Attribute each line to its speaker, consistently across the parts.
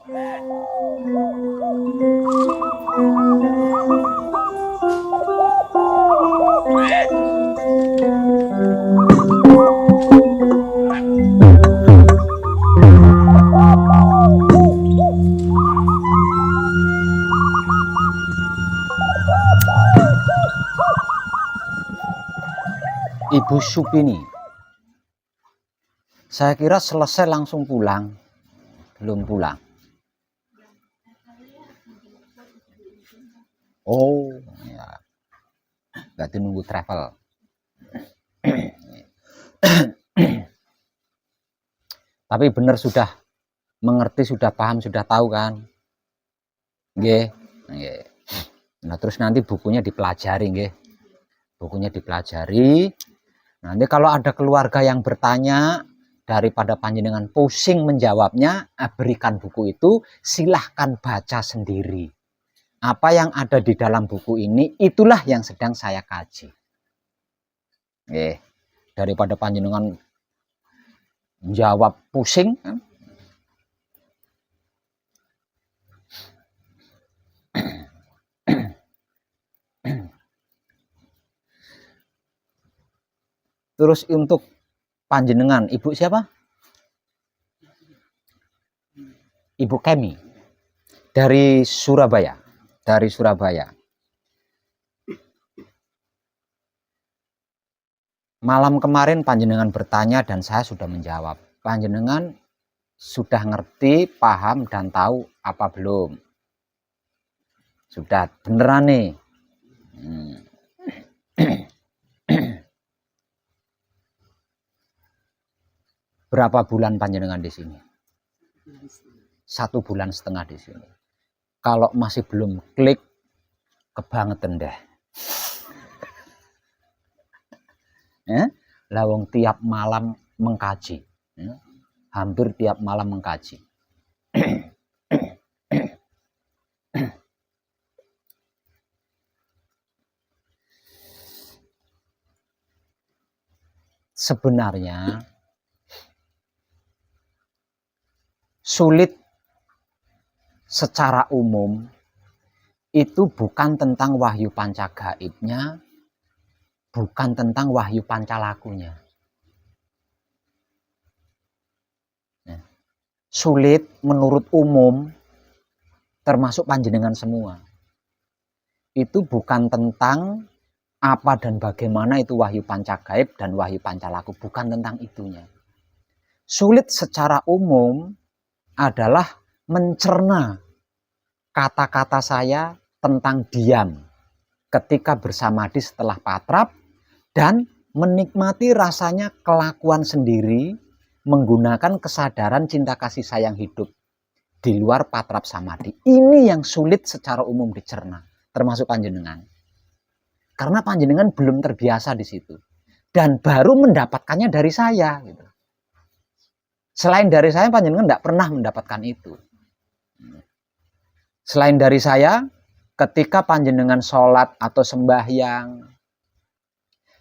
Speaker 1: Ibu Supini, saya kira selesai langsung pulang, belum pulang. Oh, ya, berarti nunggu travel. Tapi benar sudah mengerti, sudah paham, sudah tahu kan? Nggih. Nggih. Nah, terus nanti bukunya dipelajari nggih. Bukunya dipelajari. Nanti kalau ada keluarga yang bertanya, daripada panjenengan pusing menjawabnya, berikan buku itu, silahkan baca sendiri. Apa yang ada di dalam buku ini, itulah yang sedang saya kaji. Daripada panjenengan jawab pusing, kan? Terus untuk panjenengan, Ibu siapa? Ibu Kemi dari Surabaya. Dari Surabaya. Malam kemarin panjenengan bertanya dan saya sudah menjawab. Panjenengan sudah ngerti, paham dan tahu apa belum? Sudah beneran nih. Berapa bulan panjenengan di sini? 1,5 bulan di sini. Kalau masih belum klik, kebangetan deh. Lawang tiap malam mengkaji. Hampir tiap malam mengkaji. Sebenarnya sulit secara umum itu bukan tentang wahyu pancagaibnya, bukan tentang wahyu pancalakunya. Sulit menurut umum, termasuk panjenengan semua. Itu bukan tentang apa dan bagaimana itu wahyu pancagaib dan wahyu pancalaku, bukan tentang itunya. Sulit secara umum adalah mencerna kata-kata saya tentang diam ketika bersamadi setelah patrap dan menikmati rasanya kelakuan sendiri menggunakan kesadaran cinta kasih sayang hidup di luar patrap samadhi. Ini yang sulit secara umum dicerna, termasuk panjenengan. Karena panjenengan belum terbiasa di situ dan baru mendapatkannya dari saya gitu. Selain dari saya, panjenengan tidak pernah mendapatkan itu. Selain dari saya, ketika panjenengan sholat atau sembahyang,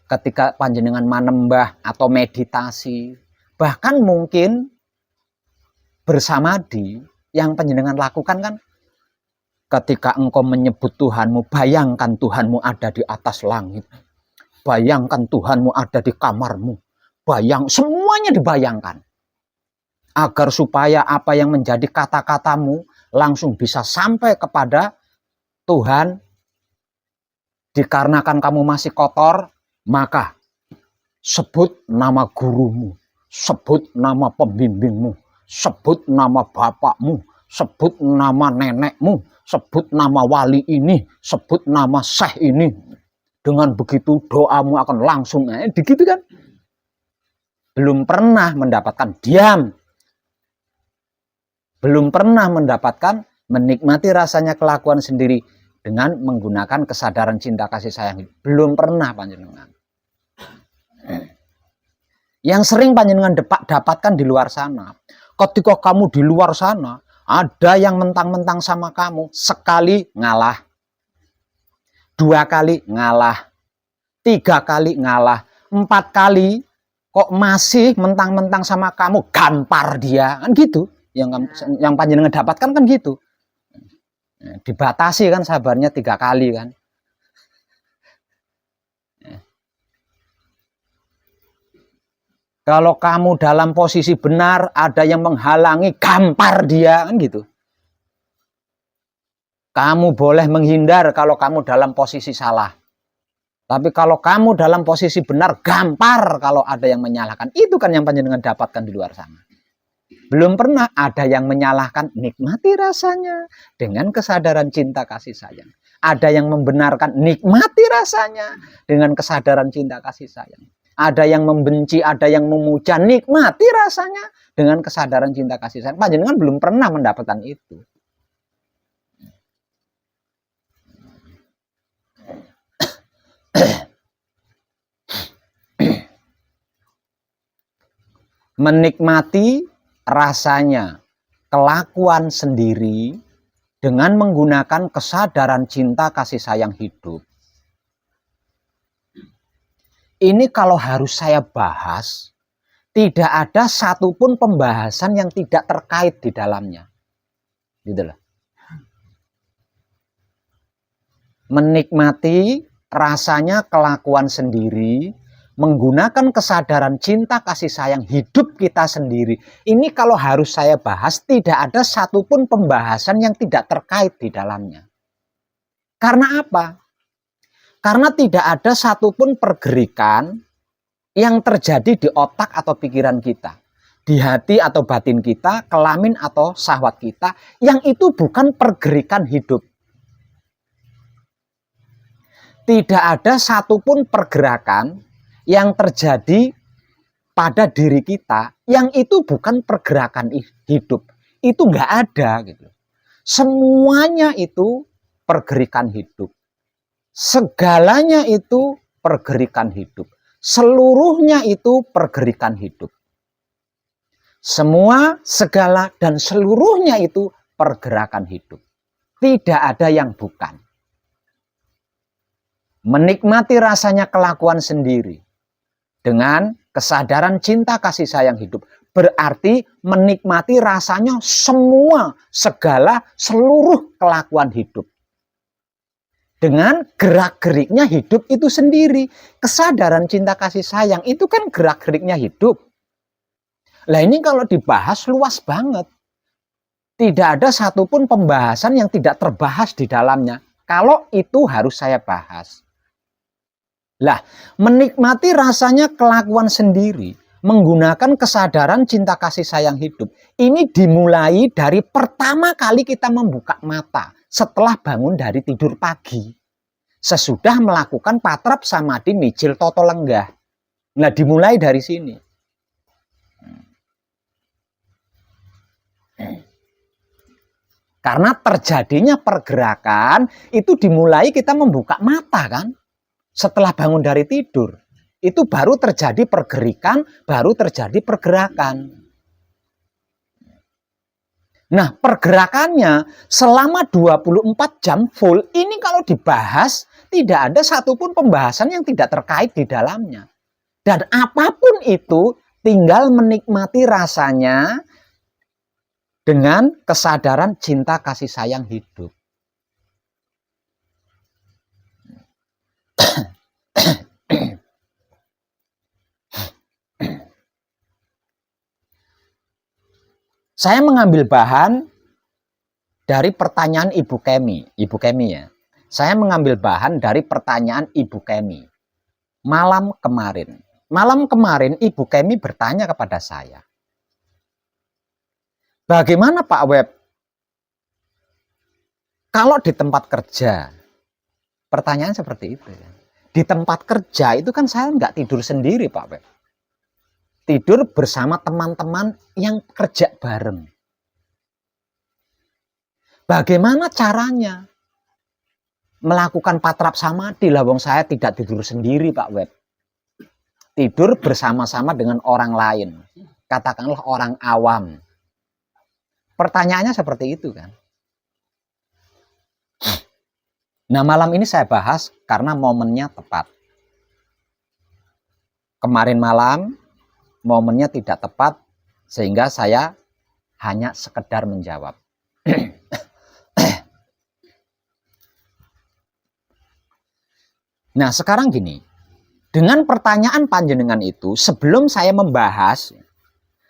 Speaker 1: ketika panjenengan manembah atau meditasi, bahkan mungkin bersamadi, yang panjenengan lakukan kan, ketika engkau menyebut Tuhanmu, bayangkan Tuhanmu ada di atas langit. Bayangkan Tuhanmu ada di kamarmu. Semuanya dibayangkan. Agar supaya apa yang menjadi kata-katamu langsung bisa sampai kepada Tuhan. Dikarenakan kamu masih kotor, maka sebut nama gurumu, sebut nama pembimbingmu, sebut nama bapakmu, sebut nama nenekmu, sebut nama wali ini, sebut nama syekh ini. Dengan begitu doamu akan langsung, begitu kan? Belum pernah mendapatkan diam. Belum pernah mendapatkan menikmati rasanya kelakuan sendiri dengan menggunakan kesadaran cinta kasih sayang. Belum pernah panjenengan. Yang sering panjenengan dapatkan di luar sana. Ketika kamu di luar sana, ada yang mentang-mentang sama kamu, sekali ngalah, 2 kali ngalah, 3 kali ngalah, 4 kali kok masih mentang-mentang sama kamu, gampar dia, kan gitu. yang panjenengan dapatkan kan gitu. Dibatasi kan sabarnya 3 kali kan. Kalau kamu dalam posisi benar, ada yang menghalangi, gampar dia kan gitu. Kamu boleh menghindar kalau kamu dalam posisi salah. Tapi kalau kamu dalam posisi benar, gampar kalau ada yang menyalahkan. Itu kan yang panjenengan dapatkan di luar sana. Belum pernah ada yang menyalahkan, nikmati rasanya dengan kesadaran cinta kasih sayang. Ada yang membenarkan, nikmati rasanya dengan kesadaran cinta kasih sayang. Ada yang membenci, ada yang memuja, nikmati rasanya dengan kesadaran cinta kasih sayang. Panjenengan belum pernah mendapatkan itu. Menikmati rasanya kelakuan sendiri dengan menggunakan kesadaran cinta kasih sayang hidup. Ini kalau harus saya bahas, tidak ada satupun pembahasan yang tidak terkait di dalamnya. Gitu loh. Menikmati rasanya kelakuan sendiri, menggunakan kesadaran cinta kasih sayang hidup kita sendiri. Ini kalau harus saya bahas, tidak ada satupun pembahasan yang tidak terkait di dalamnya. Karena apa? Karena tidak ada satupun pergerikan yang terjadi di otak atau pikiran kita, di hati atau batin kita, kelamin atau syahwat kita, yang itu bukan pergerikan hidup. Tidak ada satupun pergerakan yang terjadi pada diri kita yang itu bukan pergerakan hidup. Itu nggak ada gitu. Semuanya itu pergerakan hidup. Segalanya itu pergerakan hidup. Seluruhnya itu pergerakan hidup. Semua, segala, dan seluruhnya itu pergerakan hidup. Tidak ada yang bukan. Menikmati rasanya kelakuan sendiri dengan kesadaran cinta kasih sayang hidup berarti menikmati rasanya semua, segala, seluruh kelakuan hidup. Dengan gerak-geriknya hidup itu sendiri. Kesadaran cinta kasih sayang itu kan gerak-geriknya hidup. Lah ini kalau dibahas luas banget. Tidak ada satupun pembahasan yang tidak terbahas di dalamnya. Kalau itu harus saya bahas. Lah, menikmati rasanya kelakuan sendiri, menggunakan kesadaran cinta kasih sayang hidup. Ini dimulai dari pertama kali kita membuka mata setelah bangun dari tidur pagi. Sesudah melakukan patrap samadhi mijil toto lenggah. Nah, dimulai dari sini. Karena terjadinya pergerakan itu dimulai kita membuka mata kan. Setelah bangun dari tidur. Itu baru terjadi pergerikan, baru terjadi pergerakan. Nah, pergerakannya selama 24 jam full, ini kalau dibahas, tidak ada satupun pembahasan yang tidak terkait di dalamnya. Dan apapun itu, tinggal menikmati rasanya dengan kesadaran cinta kasih sayang hidup. Saya mengambil bahan dari pertanyaan Ibu Kemi ya. Saya mengambil bahan dari pertanyaan Ibu Kemi. Malam kemarin Ibu Kemi bertanya kepada saya. Bagaimana Pak Web? Kalau di tempat kerja, pertanyaan seperti itu. Di tempat kerja itu kan saya nggak tidur sendiri Pak Web. Tidur bersama teman-teman yang kerja bareng. Bagaimana caranya melakukan patrap samadhi? Lah wong saya tidak tidur sendiri Pak Web. Tidur bersama-sama dengan orang lain. Katakanlah orang awam. Pertanyaannya seperti itu kan. Nah, malam ini saya bahas karena momennya tepat. Kemarin malam momennya tidak tepat sehingga saya hanya sekedar menjawab. Nah, sekarang gini, dengan pertanyaan panjenengan itu, sebelum saya membahas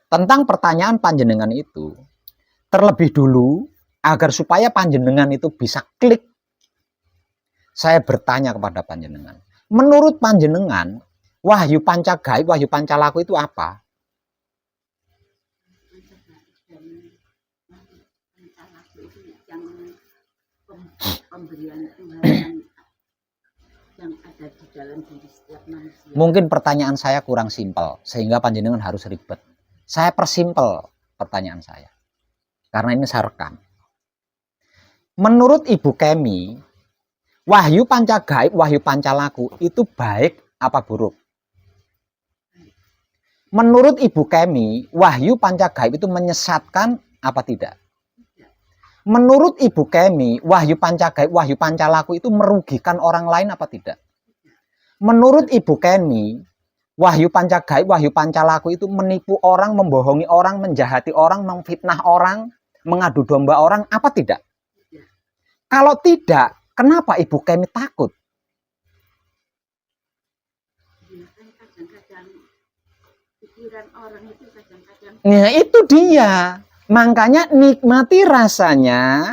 Speaker 1: tentang pertanyaan panjenengan itu, terlebih dulu, agar supaya panjenengan itu bisa klik, saya bertanya kepada panjenengan. Menurut panjenengan, wahyu pancagaib, wahyu pancalaku itu apa?
Speaker 2: Pemberian Tuhan yang ada di dalam diri setiap manusia.
Speaker 1: Mungkin pertanyaan saya kurang simpel, sehingga panjenengan harus ribet. Saya persimpel pertanyaan saya, karena ini saya rekam. Menurut Ibu Kemi, wahyu pancagaib, wahyu pancalaku itu baik apa buruk? Menurut Ibu Kemi, wahyu pancagaib itu menyesatkan apa tidak? Menurut Ibu Kemi, wahyu pancagaib, wahyu pancalaku itu merugikan orang lain apa tidak? Menurut Ibu Kemi, wahyu pancagaib, wahyu pancalaku itu menipu orang, membohongi orang, menjahati orang, memfitnah orang, mengadu domba orang, apa tidak? Kalau tidak, kenapa Ibu Kemi takut?
Speaker 2: Ya kan kadang-kadang pikiran orang itu kadang-kadang.
Speaker 1: Nah, itu dia. Makanya nikmati rasanya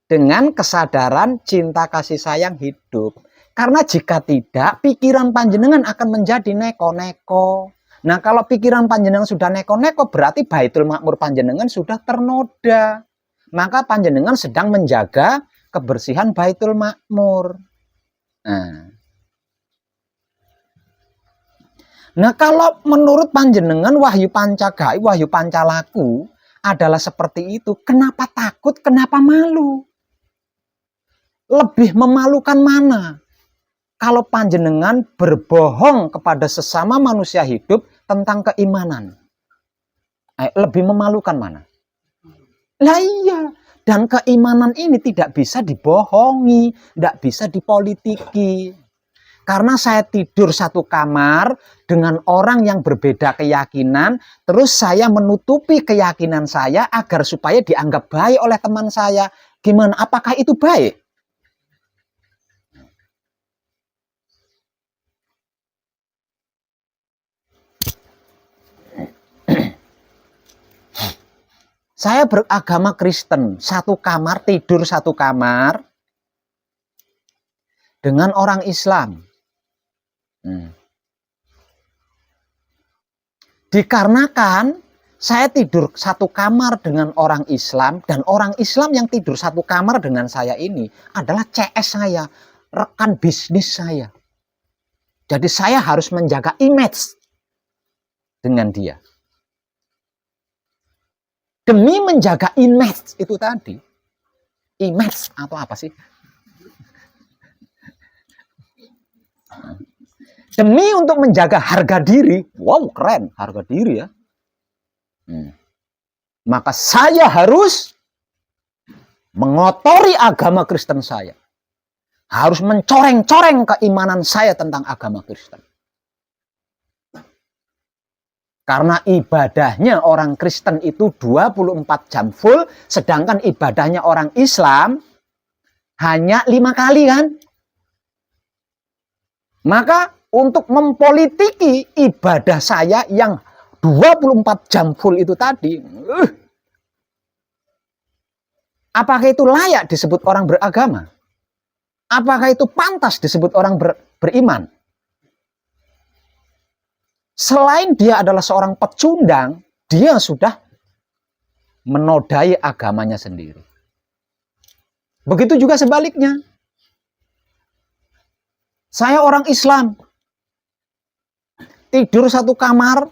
Speaker 1: dengan kesadaran cinta kasih sayang hidup. Karena jika tidak, pikiran panjenengan akan menjadi neko-neko. Nah, kalau pikiran panjenengan sudah neko-neko, berarti Baitul Makmur panjenengan sudah ternoda. Maka panjenengan sedang menjaga kebersihan Baitul Makmur. Nah, kalau menurut panjenengan wahyu pancagaib, wahyu pancalaku adalah seperti itu, kenapa takut, kenapa malu? Lebih memalukan mana? Kalau panjenengan berbohong kepada sesama manusia hidup tentang keimanan. Lebih memalukan mana? Lah iya, dan keimanan ini tidak bisa dibohongi, tidak bisa dipolitiki. Karena saya tidur satu kamar dengan orang yang berbeda keyakinan, terus saya menutupi keyakinan saya agar supaya dianggap baik oleh teman saya. Gimana? Apakah itu baik? Saya beragama Kristen, satu kamar, tidur satu kamar dengan orang Islam. Dikarenakan saya tidur satu kamar dengan orang Islam, dan orang Islam yang tidur satu kamar dengan saya ini adalah CS saya, rekan bisnis saya. Jadi saya harus menjaga image dengan dia. Demi menjaga image itu tadi. Image atau apa sih? Demi untuk menjaga harga diri. Wow, keren harga diri ya. Maka saya harus mengotori agama Kristen saya. Harus mencoreng-coreng keimanan saya tentang agama Kristen. Karena ibadahnya orang Kristen itu 24 jam full, sedangkan ibadahnya orang Islam hanya 5 kali kan. Maka untuk mempolitiki ibadah saya yang 24 jam full itu tadi, apakah itu layak disebut orang beragama? Apakah itu pantas disebut orang beriman? Selain dia adalah seorang pecundang, dia sudah menodai agamanya sendiri. Begitu juga sebaliknya. Saya orang Islam, tidur satu kamar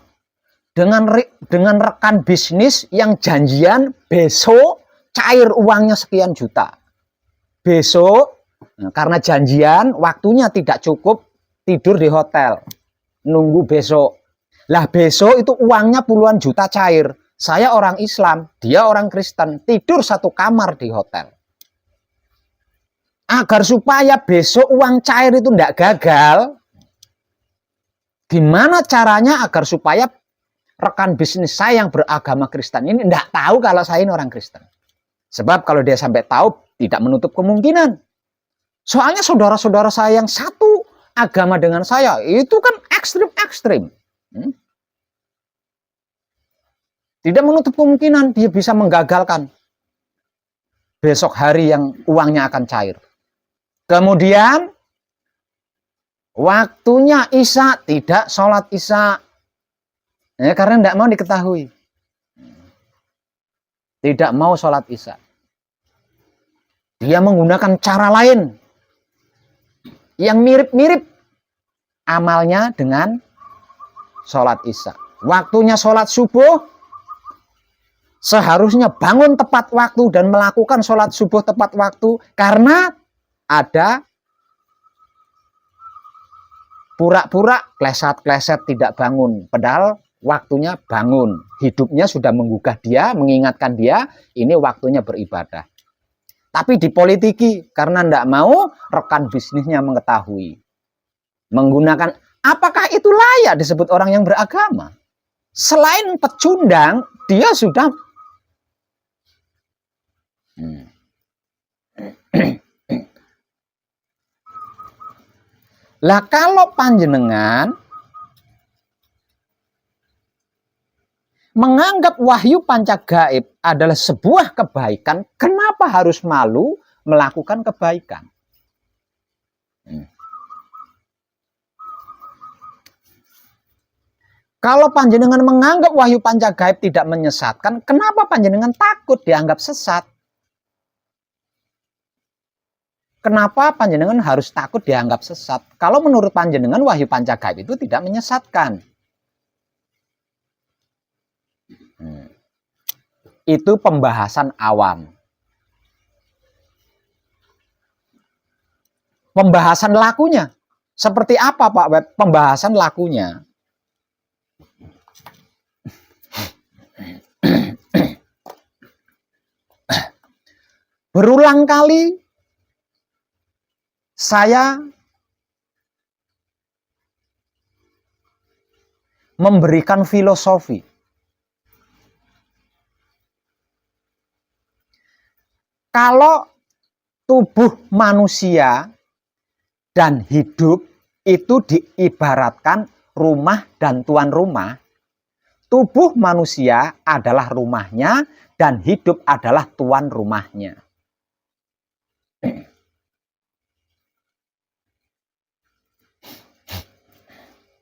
Speaker 1: dengan rekan bisnis yang janjian besok cair uangnya sekian juta. Besok, karena janjian waktunya tidak cukup, tidur di hotel. Nunggu besok. Lah besok itu uangnya puluhan juta cair. Saya orang Islam, dia orang Kristen, tidur satu kamar di hotel. Agar supaya besok uang cair itu tidak gagal, gimana caranya agar supaya rekan bisnis saya yang beragama Kristen ini tidak tahu kalau saya ini orang Kristen. Sebab kalau dia sampai tahu, tidak menutup kemungkinan. Soalnya saudara-saudara saya yang satu agama dengan saya, itu kan ekstrim-ekstrim. Tidak menutup kemungkinan dia bisa menggagalkan besok hari yang uangnya akan cair. Kemudian, waktunya Isya, tidak sholat Isya. Karena tidak mau diketahui. Tidak mau sholat Isya. Dia menggunakan cara lain yang mirip-mirip amalnya dengan sholat Isya. Waktunya sholat subuh, seharusnya bangun tepat waktu dan melakukan sholat subuh tepat waktu, karena ada pura-pura kleset-kleset tidak bangun, padahal waktunya bangun. Hidupnya sudah menggugah dia, mengingatkan dia, ini waktunya beribadah. Tapi dipolitiki, karena tidak mau rekan bisnisnya mengetahui. Menggunakan, apakah itu layak disebut orang yang beragama? Selain pecundang, dia sudah lah kalau panjenengan menganggap wahyu pancagaib adalah sebuah kebaikan, kenapa harus malu melakukan kebaikan? Kalau panjenengan menganggap wahyu pancagaib tidak menyesatkan, kenapa panjenengan takut dianggap sesat? Kenapa panjenengan harus takut dianggap sesat? Kalau menurut panjenengan wahyu pancagaib itu tidak menyesatkan. Itu pembahasan awam. Pembahasan lakunya. Seperti apa Pak Web? Pembahasan lakunya. Berulang kali saya memberikan filosofi. Kalau tubuh manusia dan hidup itu diibaratkan rumah dan tuan rumah, tubuh manusia adalah rumahnya dan hidup adalah tuan rumahnya.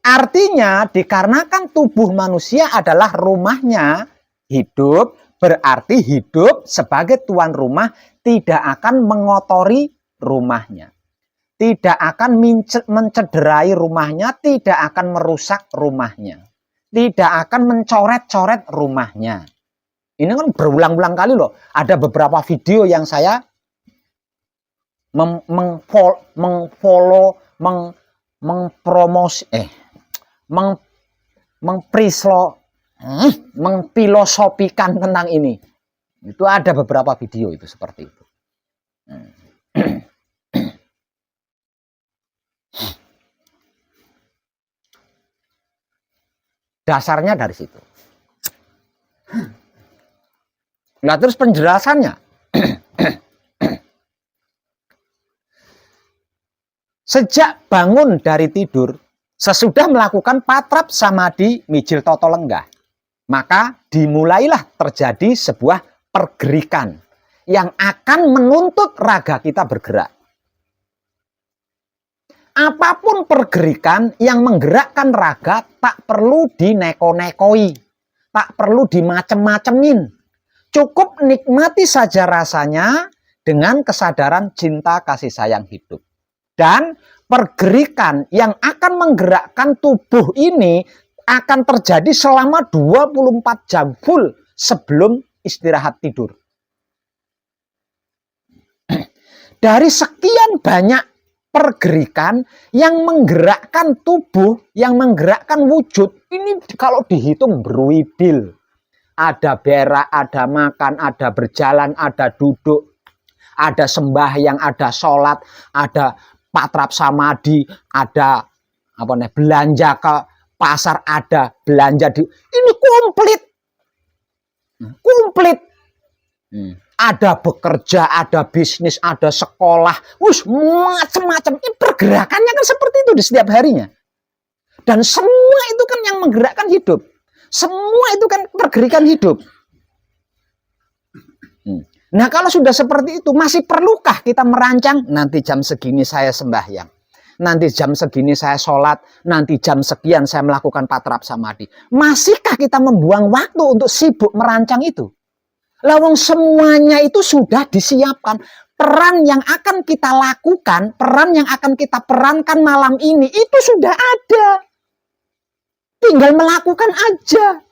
Speaker 1: Artinya, dikarenakan tubuh manusia adalah rumahnya hidup, berarti hidup sebagai tuan rumah tidak akan mengotori rumahnya. Tidak akan mencederai rumahnya, tidak akan merusak rumahnya. Tidak akan mencoret-coret rumahnya. Ini kan berulang-ulang kali loh. Ada beberapa video yang saya mengfilosofikan tentang ini. Itu ada beberapa video itu seperti itu. Dasarnya dari situ. Nah, terus penjelasannya. Sejak bangun dari tidur, sesudah melakukan patrap samadhi mijil toto lenggah, maka dimulailah terjadi sebuah pergerikan yang akan menuntut raga kita bergerak. Apapun pergerikan yang menggerakkan raga tak perlu dineko-nekoi, tak perlu dimacem-macemin. Cukup nikmati saja rasanya dengan kesadaran cinta kasih sayang hidup. Dan pergerikan yang akan menggerakkan tubuh ini akan terjadi selama 24 jam full sebelum istirahat tidur. Dari sekian banyak pergerikan yang menggerakkan tubuh, yang menggerakkan wujud, ini kalau dihitung berwidil. Ada berak, ada makan, ada berjalan, ada duduk, ada sembahyang, ada sholat, ada patrap samadhi, ada belanja ke pasar ada, belanja di ini komplit. Komplit. Ada bekerja, ada bisnis, ada sekolah, macam-macam. Ini pergerakannya kan seperti itu di setiap harinya. Dan semua itu kan yang menggerakkan hidup. Semua itu kan pergerakan hidup. Nah, kalau sudah seperti itu, masih perlukah kita merancang? Nanti jam segini saya sembahyang. Nanti jam segini saya sholat. Nanti jam sekian saya melakukan patrap samadhi. Masihkah kita membuang waktu untuk sibuk merancang itu? Lawang semuanya itu sudah disiapkan. Peran yang akan kita lakukan, peran yang akan kita perankan malam ini, itu sudah ada. Tinggal melakukan aja.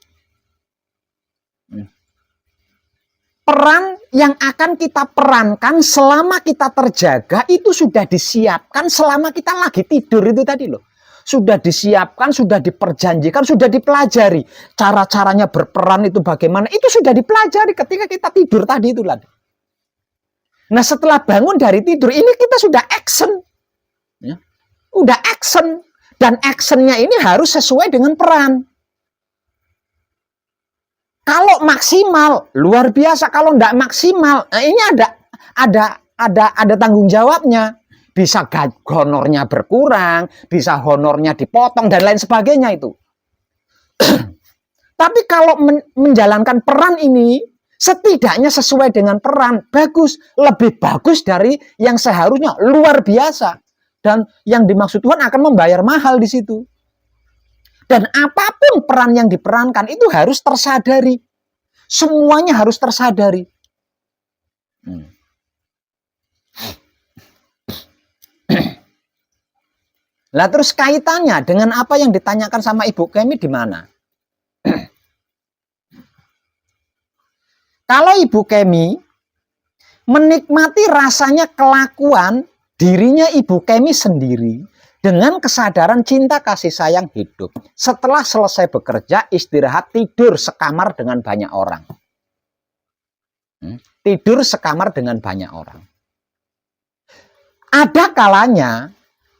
Speaker 1: Peran yang akan kita perankan selama kita terjaga, itu sudah disiapkan selama kita lagi tidur itu tadi loh. Sudah disiapkan, sudah diperjanjikan, sudah dipelajari. Cara-caranya berperan itu bagaimana, itu sudah dipelajari ketika kita tidur tadi itu. Nah, setelah bangun dari tidur, ini kita sudah action. Ya. Udah action. Dan actionnya ini harus sesuai dengan peran. Kalau maksimal, luar biasa. Kalau enggak maksimal, nah ini ada tanggung jawabnya. Bisa honornya berkurang, bisa honornya dipotong, dan lain sebagainya itu. Tapi kalau menjalankan peran ini, setidaknya sesuai dengan peran, bagus. Lebih bagus dari yang seharusnya, luar biasa. Dan yang dimaksud Tuhan akan membayar mahal di situ. Dan apapun peran yang diperankan, itu harus tersadari. Semuanya harus tersadari. Lah terus kaitannya dengan apa yang ditanyakan sama Ibu Kemi di mana? Kalau Ibu Kemi menikmati rasanya kelakuan dirinya Ibu Kemi sendiri dengan kesadaran cinta kasih sayang hidup. Setelah selesai bekerja, istirahat, tidur sekamar dengan banyak orang. Tidur sekamar dengan banyak orang. Ada kalanya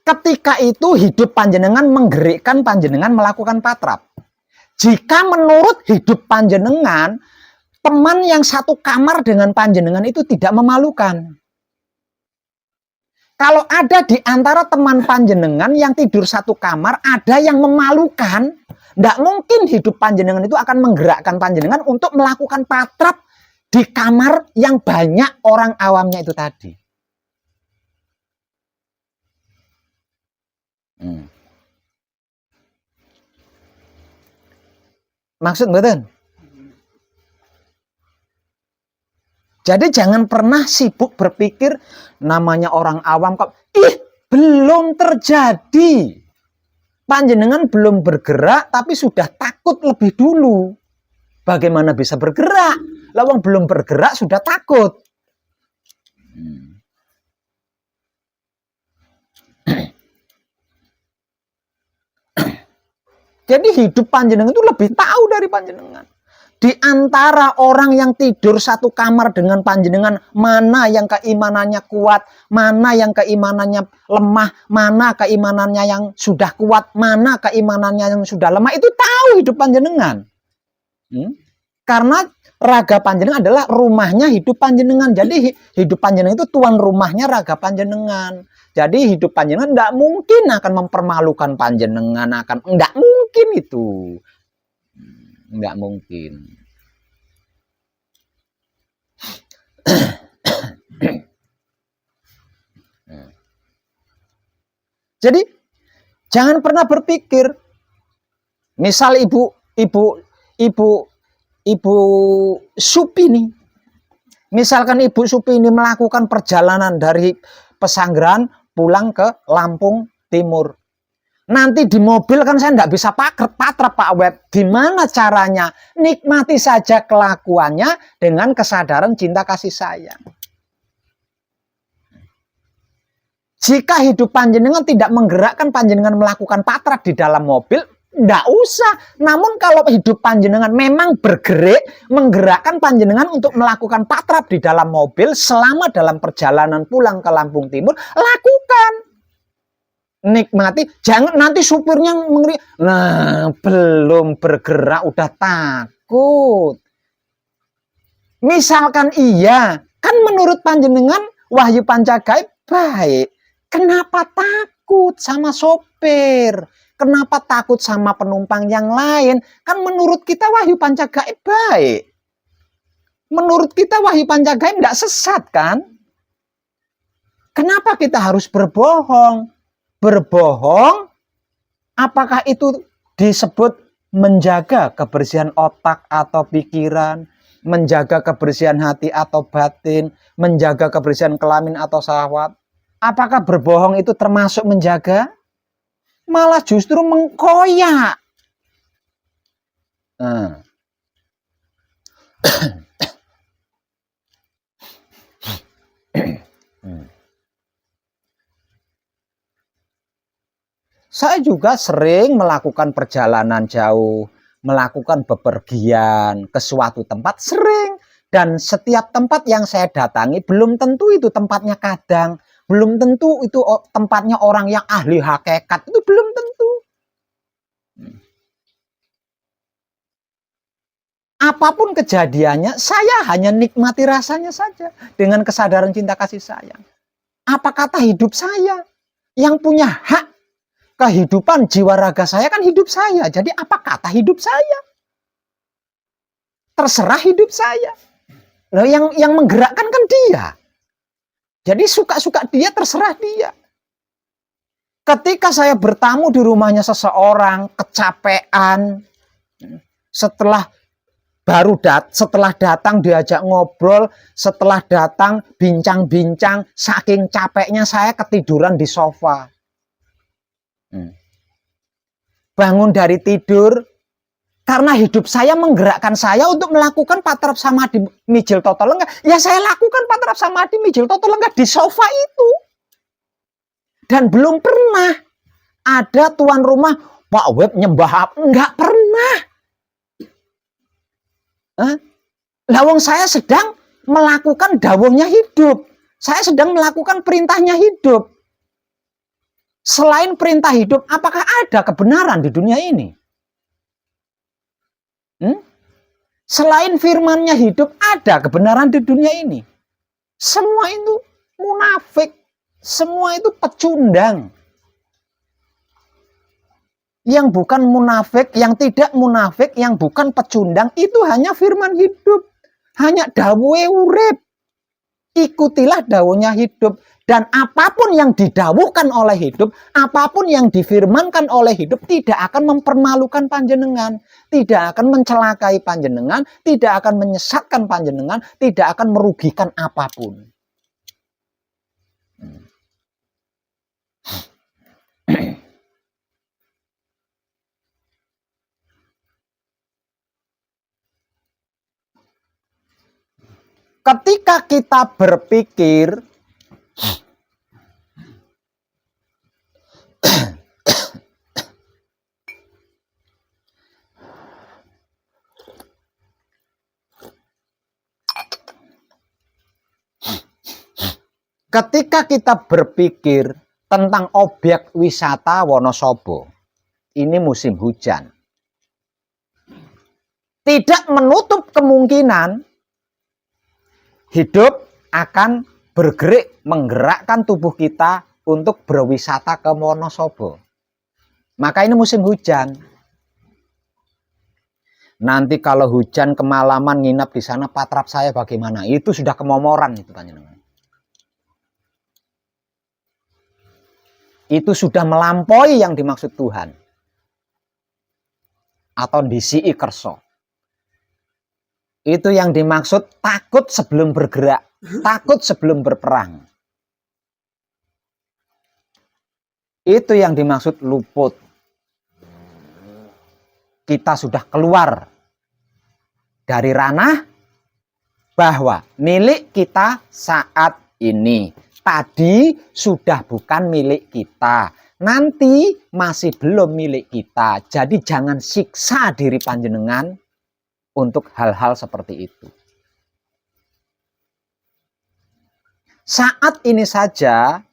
Speaker 1: ketika itu hidup panjenengan menggerakkan panjenengan melakukan patrap. Jika menurut hidup panjenengan, teman yang satu kamar dengan panjenengan itu tidak memalukan. Kalau ada di antara teman panjenengan yang tidur satu kamar, ada yang memalukan, tidak mungkin hidup panjenengan itu akan menggerakkan panjenengan untuk melakukan patrap di kamar yang banyak orang awamnya itu tadi. Maksud betul? Jadi jangan pernah sibuk berpikir namanya orang awam kok, belum terjadi. Panjenengan belum bergerak tapi sudah takut lebih dulu. Bagaimana bisa bergerak? Lawang belum bergerak sudah takut. Jadi hidup panjenengan itu lebih tahu dari panjenengan. Di antara orang yang tidur satu kamar dengan panjenengan, mana yang keimanannya kuat, mana yang keimanannya lemah, mana keimanannya yang sudah kuat, mana keimanannya yang sudah lemah, itu tahu hidup panjenengan. Karena raga panjenengan adalah rumahnya hidup panjenengan. Jadi hidup panjenengan itu tuan rumahnya raga panjenengan. Jadi hidup panjenengan tidak mungkin akan mempermalukan panjenengan, tidak mungkin itu. Nggak mungkin. Jadi jangan pernah berpikir, misal ibu Supi nih, misalkan Ibu Supi ini melakukan perjalanan dari Pesanggerahan pulang ke Lampung Timur. Nanti di mobil kan saya nggak bisa patrap Pak Web. Gimana caranya? Nikmati saja kelakuannya dengan kesadaran cinta kasih sayang. Jika hidup panjenengan tidak menggerakkan panjenengan melakukan patrap di dalam mobil, nggak usah. Namun kalau hidup panjenengan memang bergerak, menggerakkan panjenengan untuk melakukan patrap di dalam mobil selama dalam perjalanan pulang ke Lampung Timur, lakukan. Nikmati, jangan nanti supirnya mengeri. Nah, belum bergerak udah takut. Misalkan iya, kan menurut panjenengan wahyu pancagaib baik. Kenapa takut sama sopir? Kenapa takut sama penumpang yang lain? Kan menurut kita wahyu pancagaib baik. Menurut kita wahyu pancagaib tidak sesat kan? Kenapa kita harus berbohong? Berbohong, apakah itu disebut menjaga kebersihan otak atau pikiran, menjaga kebersihan hati atau batin, menjaga kebersihan kelamin atau syahwat? Apakah berbohong itu termasuk menjaga? Malah justru mengkoyak. Nah. Saya juga sering melakukan perjalanan jauh, melakukan bepergian ke suatu tempat, sering. Dan setiap tempat yang saya datangi belum tentu itu tempatnya kadang, belum tentu itu tempatnya orang yang ahli hakikat, itu belum tentu. Apapun kejadiannya, saya hanya nikmati rasanya saja dengan kesadaran cinta kasih sayang. Apa kata hidup saya? Yang punya hak kehidupan jiwa raga saya kan hidup saya. Jadi apa kata hidup saya? Terserah hidup saya. Loh, yang menggerakkan kan dia. Jadi suka-suka dia, terserah dia. Ketika saya bertamu di rumahnya seseorang, kecapean, setelah datang diajak ngobrol, setelah datang bincang-bincang, saking capeknya saya ketiduran di sofa. Bangun dari tidur, karena hidup saya menggerakkan saya untuk melakukan patrap samadhi mijil toto lenggah. Ya saya lakukan patrap samadhi mijil toto lenggah di sofa itu. Dan belum pernah ada tuan rumah, Pak Web nyembah apa? Enggak pernah. Lawang saya sedang melakukan dawuhnya hidup. Saya sedang melakukan perintahnya hidup. Selain perintah hidup, apakah ada kebenaran di dunia ini? Selain firmannya hidup, ada kebenaran di dunia ini? Semua itu munafik. Semua itu pecundang. Yang bukan munafik, yang tidak munafik, yang bukan pecundang, itu hanya firman hidup. Hanya dawuhe urip. Ikutilah dawuhnya hidup. Dan apapun yang didawuhkan oleh hidup, apapun yang difirmankan oleh hidup, tidak akan mempermalukan panjenengan, tidak akan mencelakai panjenengan, tidak akan menyesatkan panjenengan, tidak akan merugikan apapun. Ketika kita berpikir tentang objek wisata Wonosobo, ini musim hujan, tidak menutup kemungkinan hidup akan bergerak, menggerakkan tubuh kita untuk berwisata ke Wonosobo. Maka ini musim hujan. Nanti kalau hujan kemalaman nginap di sana, patrap saya bagaimana? Itu sudah kemomoran itu panjenengan. Itu sudah melampaui yang dimaksud Tuhan. Atau disi kerso. Itu yang dimaksud takut sebelum bergerak, takut sebelum berperang. Itu yang dimaksud luput. Kita sudah keluar dari ranah bahwa milik kita saat ini. Tadi sudah bukan milik kita. Nanti masih belum milik kita. Jadi jangan siksa diri panjenengan untuk hal-hal seperti itu. Saat ini saja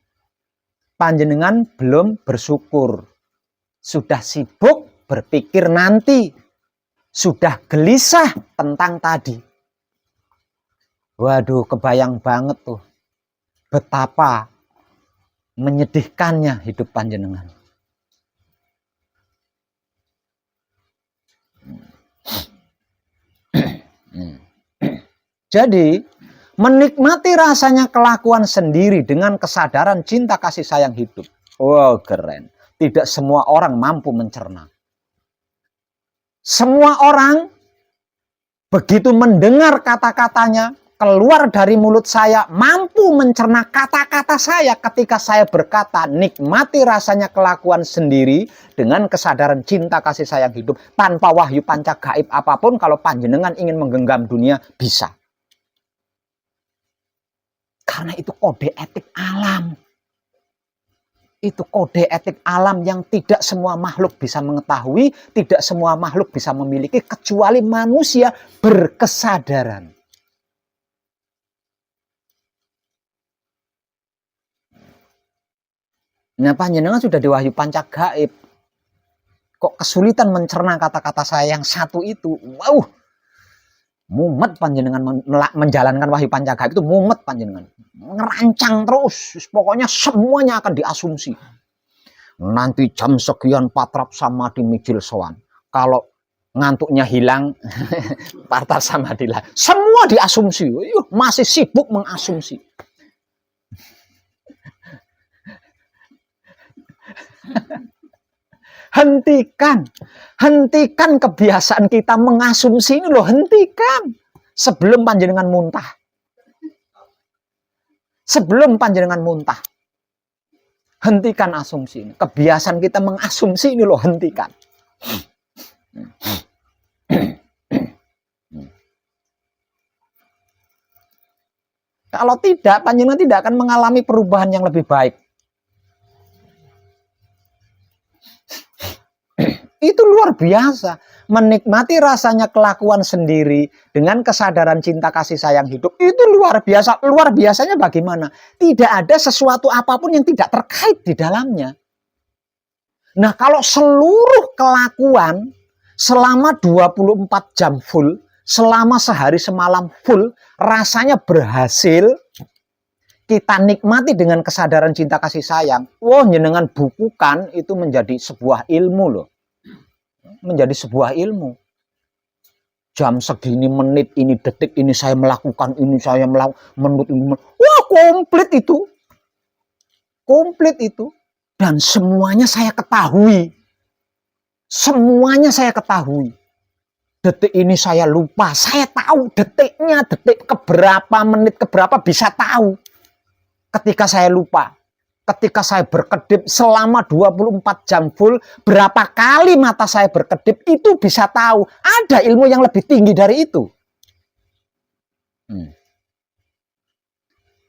Speaker 1: panjenengan belum bersyukur. Sudah sibuk berpikir nanti. Sudah gelisah tentang tadi. Waduh, kebayang banget tuh. Betapa menyedihkannya hidup panjenengan. Jadi, menikmati rasanya kelakuan sendiri dengan kesadaran cinta kasih sayang hidup. Wow, keren. Tidak semua orang mampu mencerna. Semua orang begitu mendengar kata-katanya keluar dari mulut saya, mampu mencerna kata-kata saya ketika saya berkata, nikmati rasanya kelakuan sendiri dengan kesadaran cinta kasih sayang hidup. Tanpa wahyu panca gaib apapun, kalau panjenengan ingin menggenggam dunia, bisa. Karena itu kode etik alam. Itu kode etik alam yang tidak semua makhluk bisa mengetahui, tidak semua makhluk bisa memiliki, kecuali manusia berkesadaran. Nah, panjenengan sudah di wahyu panca gaib. Kok kesulitan mencerna kata-kata saya yang satu itu? Wow! Mumet panjenengan menjalankan wahyu panca gaib itu, mumet panjenengan. Ngerancang terus, pokoknya semuanya akan diasumsi. Nanti jam sekian patrap sama di mijil sowan. Kalau ngantuknya hilang, patrap sama dilah. Semua diasumsi. Masih sibuk mengasumsi. Hentikan kebiasaan kita mengasumsi ini loh, hentikan. Sebelum panjenengan muntah. Sebelum panjenengan muntah. Hentikan asumsi ini. Kebiasaan kita mengasumsi ini loh, hentikan. Kalau tidak, panjenengan tidak akan mengalami perubahan yang lebih baik. Itu luar biasa. Menikmati rasanya kelakuan sendiri dengan kesadaran cinta kasih sayang hidup. Itu luar biasa. Luar biasanya bagaimana? Tidak ada sesuatu apapun yang tidak terkait di dalamnya. Nah, kalau seluruh kelakuan selama 24 jam full, selama sehari semalam full, rasanya berhasil, kita nikmati dengan kesadaran cinta kasih sayang. Wah, jenengan bukukan itu menjadi sebuah ilmu loh. Menjadi sebuah ilmu. Jam segini, menit ini, detik ini saya melakukan ini, saya melakukan menit ini. Wah, komplit itu. Komplit itu. Dan semuanya saya ketahui. Semuanya saya ketahui. Detik ini saya lupa. Saya tahu detiknya, detik keberapa, menit keberapa bisa tahu. Ketika saya lupa. Ketika saya berkedip selama 24 jam full, berapa kali mata saya berkedip, itu bisa tahu. Ada ilmu yang lebih tinggi dari itu.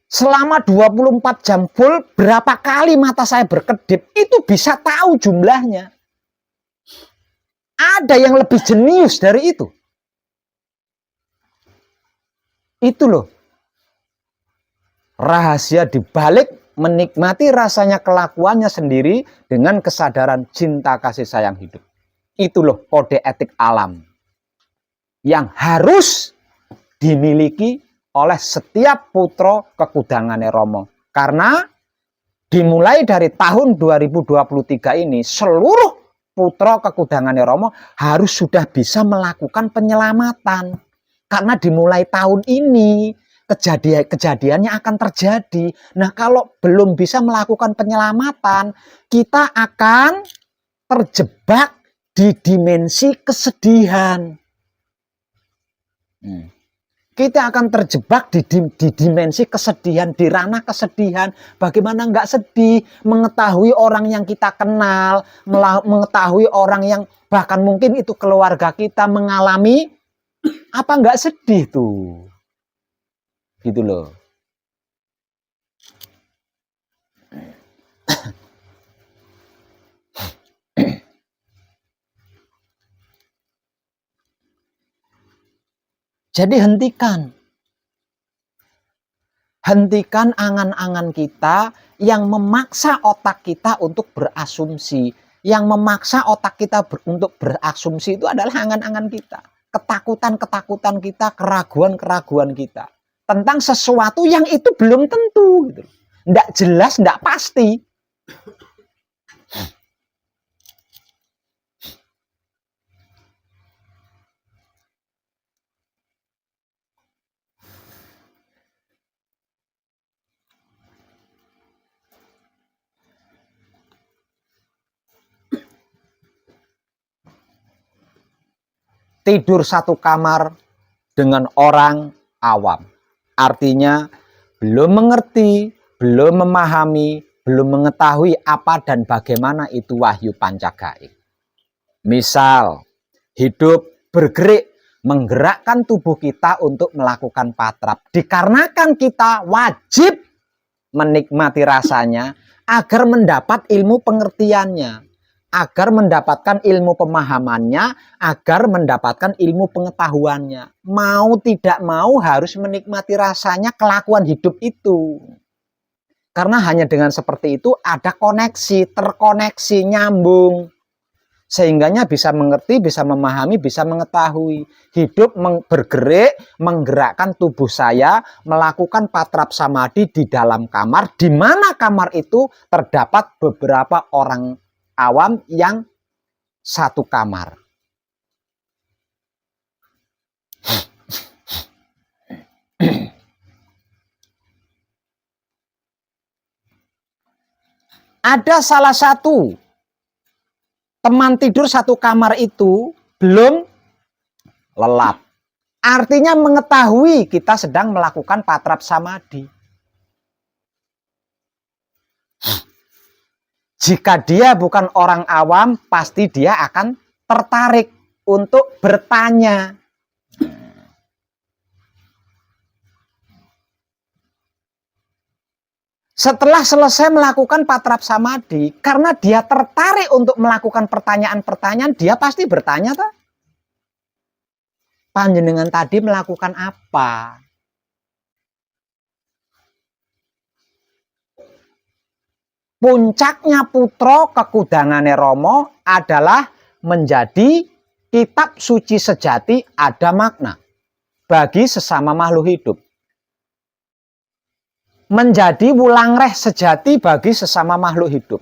Speaker 1: Selama 24 jam full, berapa kali mata saya berkedip, itu bisa tahu jumlahnya. Ada yang lebih jenius dari itu. Itu loh. Rahasia dibalik menikmati rasanya kelakuannya sendiri dengan kesadaran cinta kasih sayang hidup. Itu loh kode etik alam yang harus dimiliki oleh setiap putra kekudangane Rama. Karena dimulai dari tahun 2023 ini seluruh putra kekudangane Rama harus sudah bisa melakukan penyelamatan. Karena dimulai tahun ini kejadiannya akan terjadi. Nah, kalau belum bisa melakukan penyelamatan, kita akan terjebak di dimensi kesedihan. Kita akan terjebak di dimensi kesedihan, di ranah kesedihan. Bagaimana nggak sedih mengetahui orang yang kita kenal, mengetahui orang yang bahkan mungkin itu keluarga kita mengalami, apa nggak sedih tuh? Gitu loh. Jadi hentikan angan-angan kita yang memaksa otak kita untuk berasumsi. Yang memaksa otak kita untuk berasumsi itu adalah angan-angan kita. Ketakutan-ketakutan kita, keraguan-keraguan kita. Tentang sesuatu yang itu belum tentu. Gitu. Nggak jelas, nggak pasti. Tidur satu kamar dengan orang awam. Artinya belum mengerti, belum memahami, belum mengetahui apa dan bagaimana itu wahyu pancagaib. Misal, hidup bergerak, menggerakkan tubuh kita untuk melakukan patrap. Dikarenakan kita wajib menikmati rasanya agar mendapat ilmu pengertiannya. Agar mendapatkan ilmu pemahamannya, agar mendapatkan ilmu pengetahuannya. Mau tidak mau harus menikmati rasanya kelakuan hidup itu. Karena hanya dengan seperti itu ada koneksi, terkoneksi, nyambung. Sehingganya bisa mengerti, bisa memahami, bisa mengetahui. Hidup bergerak, menggerakkan tubuh saya, melakukan patrap samadhi di dalam kamar, di mana kamar itu terdapat beberapa orang awam yang satu kamar. Ada salah satu teman tidur satu kamar itu belum lelap. Artinya mengetahui kita sedang melakukan patrap samadhi. Jika dia bukan orang awam, pasti dia akan tertarik untuk bertanya. Setelah selesai melakukan patrap samadhi, karena dia tertarik untuk melakukan pertanyaan-pertanyaan, dia pasti bertanya, tak? Panjenengan tadi melakukan apa? Puncaknya putra kekudangane Romo adalah menjadi kitab suci sejati ada makna bagi sesama makhluk hidup. Menjadi wulangreh sejati bagi sesama makhluk hidup.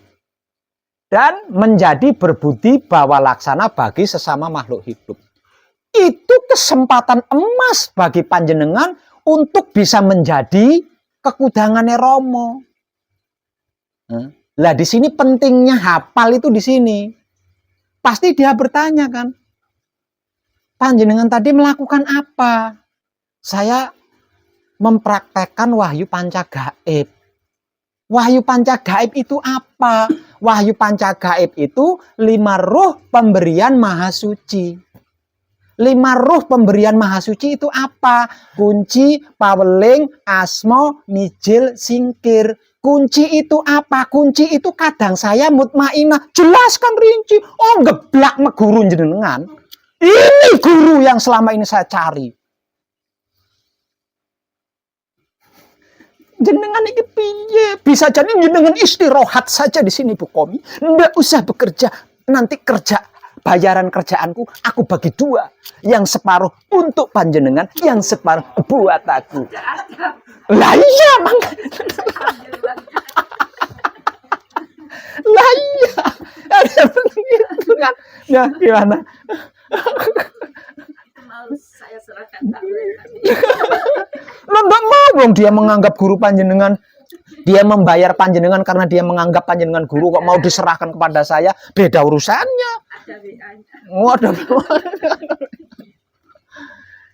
Speaker 1: Dan menjadi berbudi bawa laksana bagi sesama makhluk hidup. Itu kesempatan emas bagi panjenengan untuk bisa menjadi kekudangane Romo. Lah di sini pentingnya hafal itu di sini. Pasti dia bertanya kan, panjenengan tadi melakukan apa? Saya mempraktekkan wahyu pancagaib. Wahyu pancagaib itu apa? Wahyu pancagaib itu 5 ruh pemberian maha suci. 5 ruh pemberian maha suci itu apa? Kunci, paweling, asmo, mijil, singkir. Kunci itu apa? Kunci itu kadang saya mutmainah. Jelaskan rinci. Oh, geblak guru jenengan. Ini guru yang selama ini saya cari. Jenengan ini piye? Bisa jadi jenengan istirahat saja di sini Bu Komi. Nggak usah bekerja. Nanti kerja bayaran kerjaanku aku bagi 2. Yang separuh untuk panjenengan, yang separuh buat aku. Lah iya, lah iya. Ada begitu kan. Nah, gimana?
Speaker 2: Mau saya serahkan
Speaker 1: Lo nggak mau dia menganggap guru panjenengan. Dia membayar panjenengan karena dia menganggap panjenengan guru, kok mau diserahkan kepada saya? Beda urusannya.
Speaker 2: Ada WA-nya.
Speaker 1: Waduh.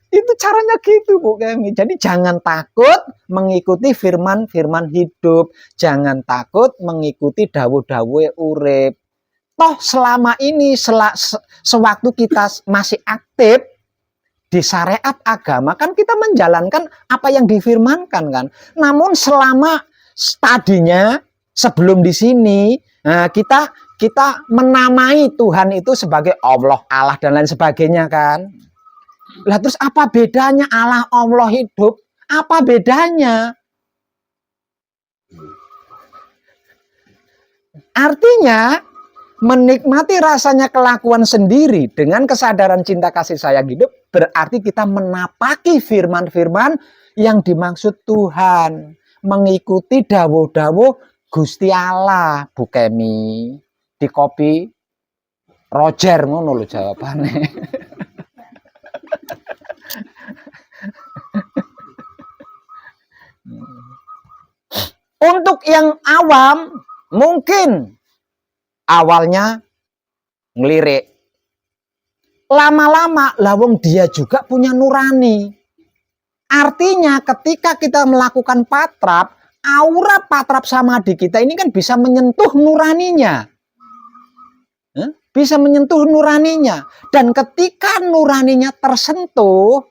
Speaker 1: Itu caranya gitu Bu Kemi. Jadi jangan takut mengikuti firman-firman hidup. Jangan takut mengikuti dawuh-dawuhe urip. Toh selama ini sewaktu kita masih aktif di syariat agama kan kita menjalankan apa yang difirmankan kan. Namun selama tadinya sebelum di sini kita menamai Tuhan itu sebagai Allah dan lain sebagainya kan. Lah terus apa bedanya Allah hidup? Apa bedanya? Artinya, menikmati rasanya kelakuan sendiri dengan kesadaran cinta kasih sayang hidup berarti kita menapaki firman-firman yang dimaksud Tuhan, mengikuti dawuh-dawuh Gusti Allah. Bu Kemi di kopi Roger ngono lho jawabane. Untuk yang awam mungkin awalnya ngelirik. Lama-lama lawang dia juga punya nurani. Artinya ketika kita melakukan patrap, aura patrap samadhi kita ini kan bisa menyentuh nuraninya. Bisa menyentuh nuraninya. Dan ketika nuraninya tersentuh,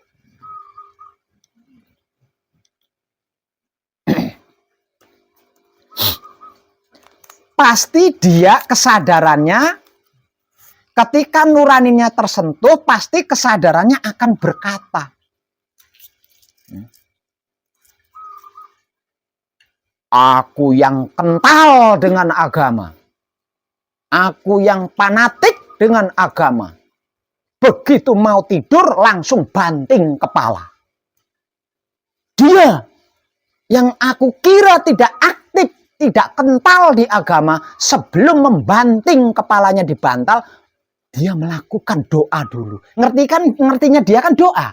Speaker 1: pasti dia kesadarannya, ketika nuraninya tersentuh, pasti kesadarannya akan berkata, aku yang kental dengan agama, aku yang fanatik dengan agama, begitu mau tidur langsung banting kepala. Dia yang aku kira tidak aktif, tidak kental di agama, sebelum membanting kepalanya di bantal, dia melakukan doa dulu. Ngertinya dia kan doa.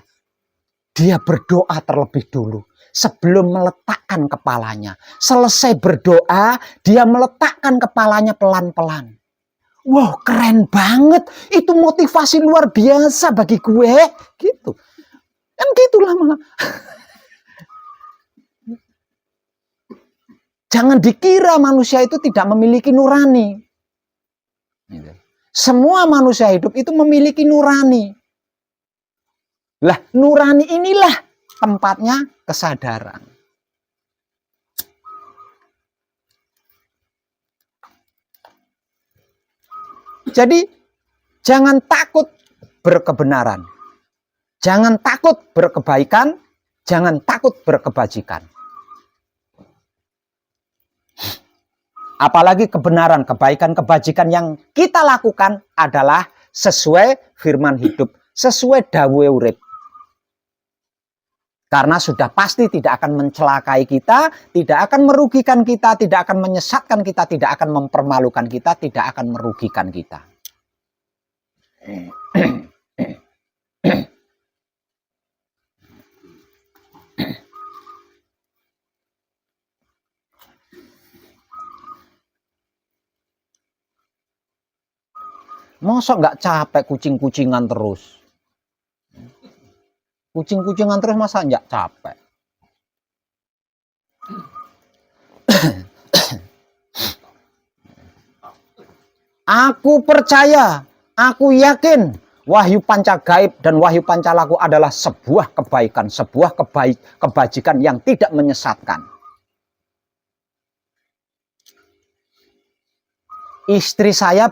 Speaker 1: Dia berdoa terlebih dulu sebelum meletakkan kepalanya. Selesai berdoa, dia meletakkan kepalanya pelan-pelan. Wow, keren banget. Itu motivasi luar biasa bagi gue. Gitu. Kan gitulah malah. Jangan dikira manusia itu tidak memiliki nurani. Semua manusia hidup itu memiliki nurani. Lah, nurani inilah tempatnya kesadaran. Jadi, jangan takut berkebenaran. Jangan takut berkebaikan. Jangan takut berkebajikan. Apalagi kebenaran, kebaikan, kebajikan yang kita lakukan adalah sesuai firman hidup, sesuai dawuhe urip. Karena sudah pasti tidak akan mencelakai kita, tidak akan merugikan kita, tidak akan menyesatkan kita, tidak akan mempermalukan kita, tidak akan merugikan kita. Masa nggak capek kucing-kucingan terus? Kucing-kucingan terus masa nggak capek? Aku percaya, aku yakin wahyu panca gaib dan wahyu panca laku adalah sebuah kebaikan, sebuah kebajikan yang tidak menyesatkan. Istri saya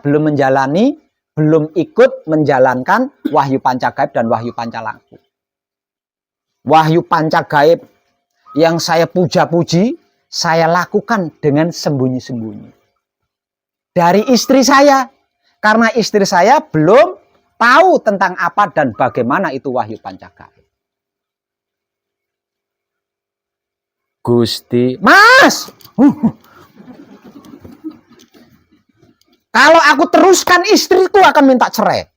Speaker 1: belum ikut menjalankan wahyu panca gaib dan wahyu panca laku. Wahyu panca gaib yang saya puja-puji, saya lakukan dengan sembunyi-sembunyi. Dari istri saya, karena istri saya belum tahu tentang apa dan bagaimana itu wahyu panca gaib. Gusti, Mas! Kalau aku teruskan, istriku akan minta cerai.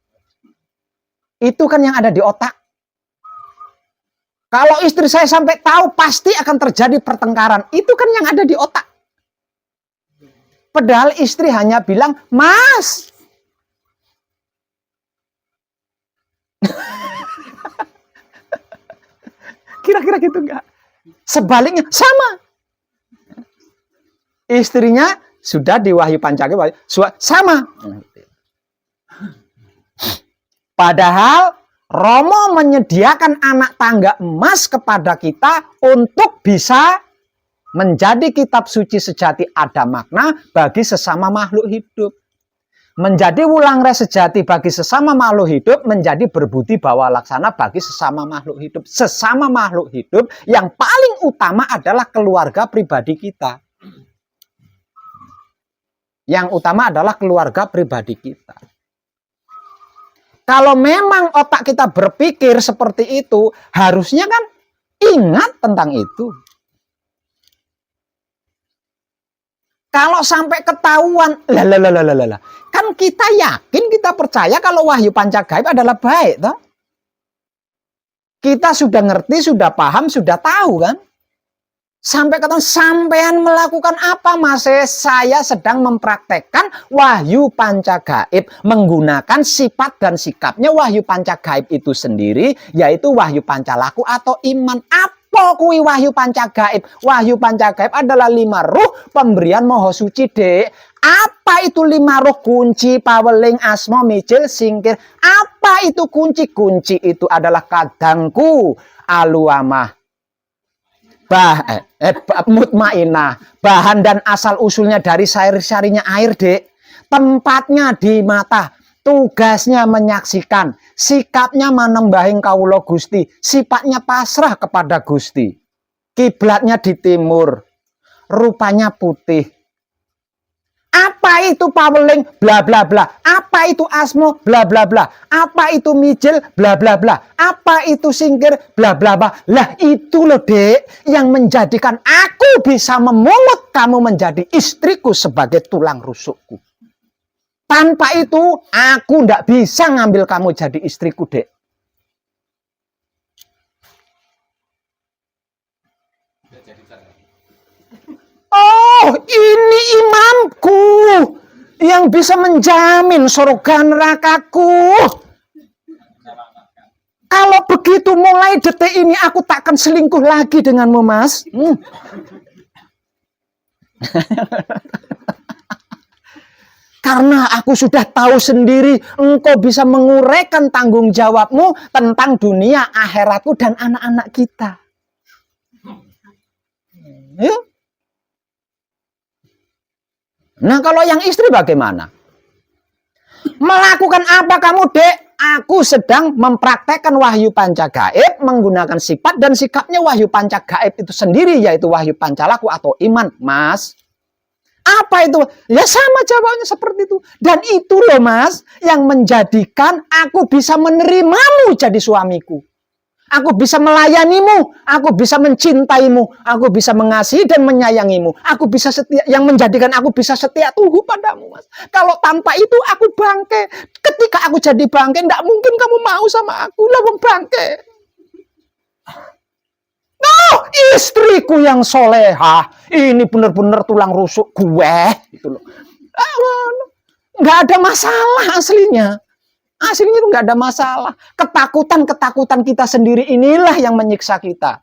Speaker 1: Itu kan yang ada di otak. Kalau istri saya sampai tahu, pasti akan terjadi pertengkaran. Itu kan yang ada di otak. Padahal istri hanya bilang, Mas. Kira-kira gitu enggak? Sebaliknya, sama. Istrinya sudah di wahyu panca gaib, sama. Padahal Romo menyediakan anak tangga emas kepada kita untuk bisa menjadi kitab suci sejati ada makna bagi sesama makhluk hidup. Menjadi wulangre sejati bagi sesama makhluk hidup, menjadi berbudi bawa laksana bagi sesama makhluk hidup. Sesama makhluk hidup yang paling utama adalah keluarga pribadi kita. Yang utama adalah keluarga pribadi kita. Kalau memang otak kita berpikir seperti itu, harusnya kan ingat tentang itu. Kalau sampai ketahuan, lah. Kan kita yakin, kita percaya kalau wahyu pancagaib adalah baik, toh? Kita sudah ngerti, sudah paham, sudah tahu kan? Sampai kata sampean melakukan apa, Mas? Saya sedang mempraktekkan wahyu pancagaib menggunakan sifat dan sikapnya wahyu pancagaib itu sendiri, yaitu wahyu pancalaku atau iman. Apa kui wahyu pancagaib? Wahyu pancagaib adalah 5 ruh pemberian Maha Suci, Dek. Apa itu 5 ruh? Kunci, paweling, asma, mijil, singkir. Apa itu kunci? Kunci itu adalah kadangku, aluamah, mutmainah, bahan dan asal usulnya dari sari-sarinya air, Dek. Tempatnya di mata, tugasnya menyaksikan, sikapnya manembahing kawula Gusti, sifatnya pasrah kepada Gusti. Kiblatnya di timur, rupanya putih. Apa itu paweling? Bla bla bla. Apa itu asmo? Bla bla bla. Apa itu mijil? Bla bla bla. Apa itu singkir? Bla bla bla. Lah itu loh, Dek, yang menjadikan aku bisa memungut kamu menjadi istriku sebagai tulang rusukku. Tanpa itu aku ndak bisa ngambil kamu jadi istriku, Dek. Oh, ini imamku yang bisa menjamin surga nerakaku. Kalau begitu mulai detik ini aku takkan selingkuh lagi denganmu, Mas. Karena aku sudah tahu sendiri engkau bisa menguraikan tanggung jawabmu tentang dunia, akhiratku, dan anak-anak kita. Yuk. Nah, kalau yang istri bagaimana? Melakukan apa kamu, Dek? Aku sedang mempraktekkan wahyu pancagaib menggunakan sifat dan sikapnya wahyu pancagaib itu sendiri, yaitu wahyu pancalaku atau iman, Mas. Apa itu? Ya sama jawabannya seperti itu. Dan itu loh, Mas, yang menjadikan aku bisa menerimamu jadi suamiku. Aku bisa melayanimu, aku bisa mencintaimu, aku bisa mengasihi dan menyayangimu. Aku bisa setia, yang menjadikan aku bisa setia tunggu padamu, Mas. Kalau tanpa itu aku bangke. Ketika aku jadi bangke, tidak mungkin kamu mau sama aku, lah wong bangke. Oh, istriku yang soleha, ini benar-benar tulang rusuk gue, gitu loh. Nggak ada masalah aslinya. Aslinya itu nggak ada masalah. Ketakutan-ketakutan kita sendiri inilah yang menyiksa kita.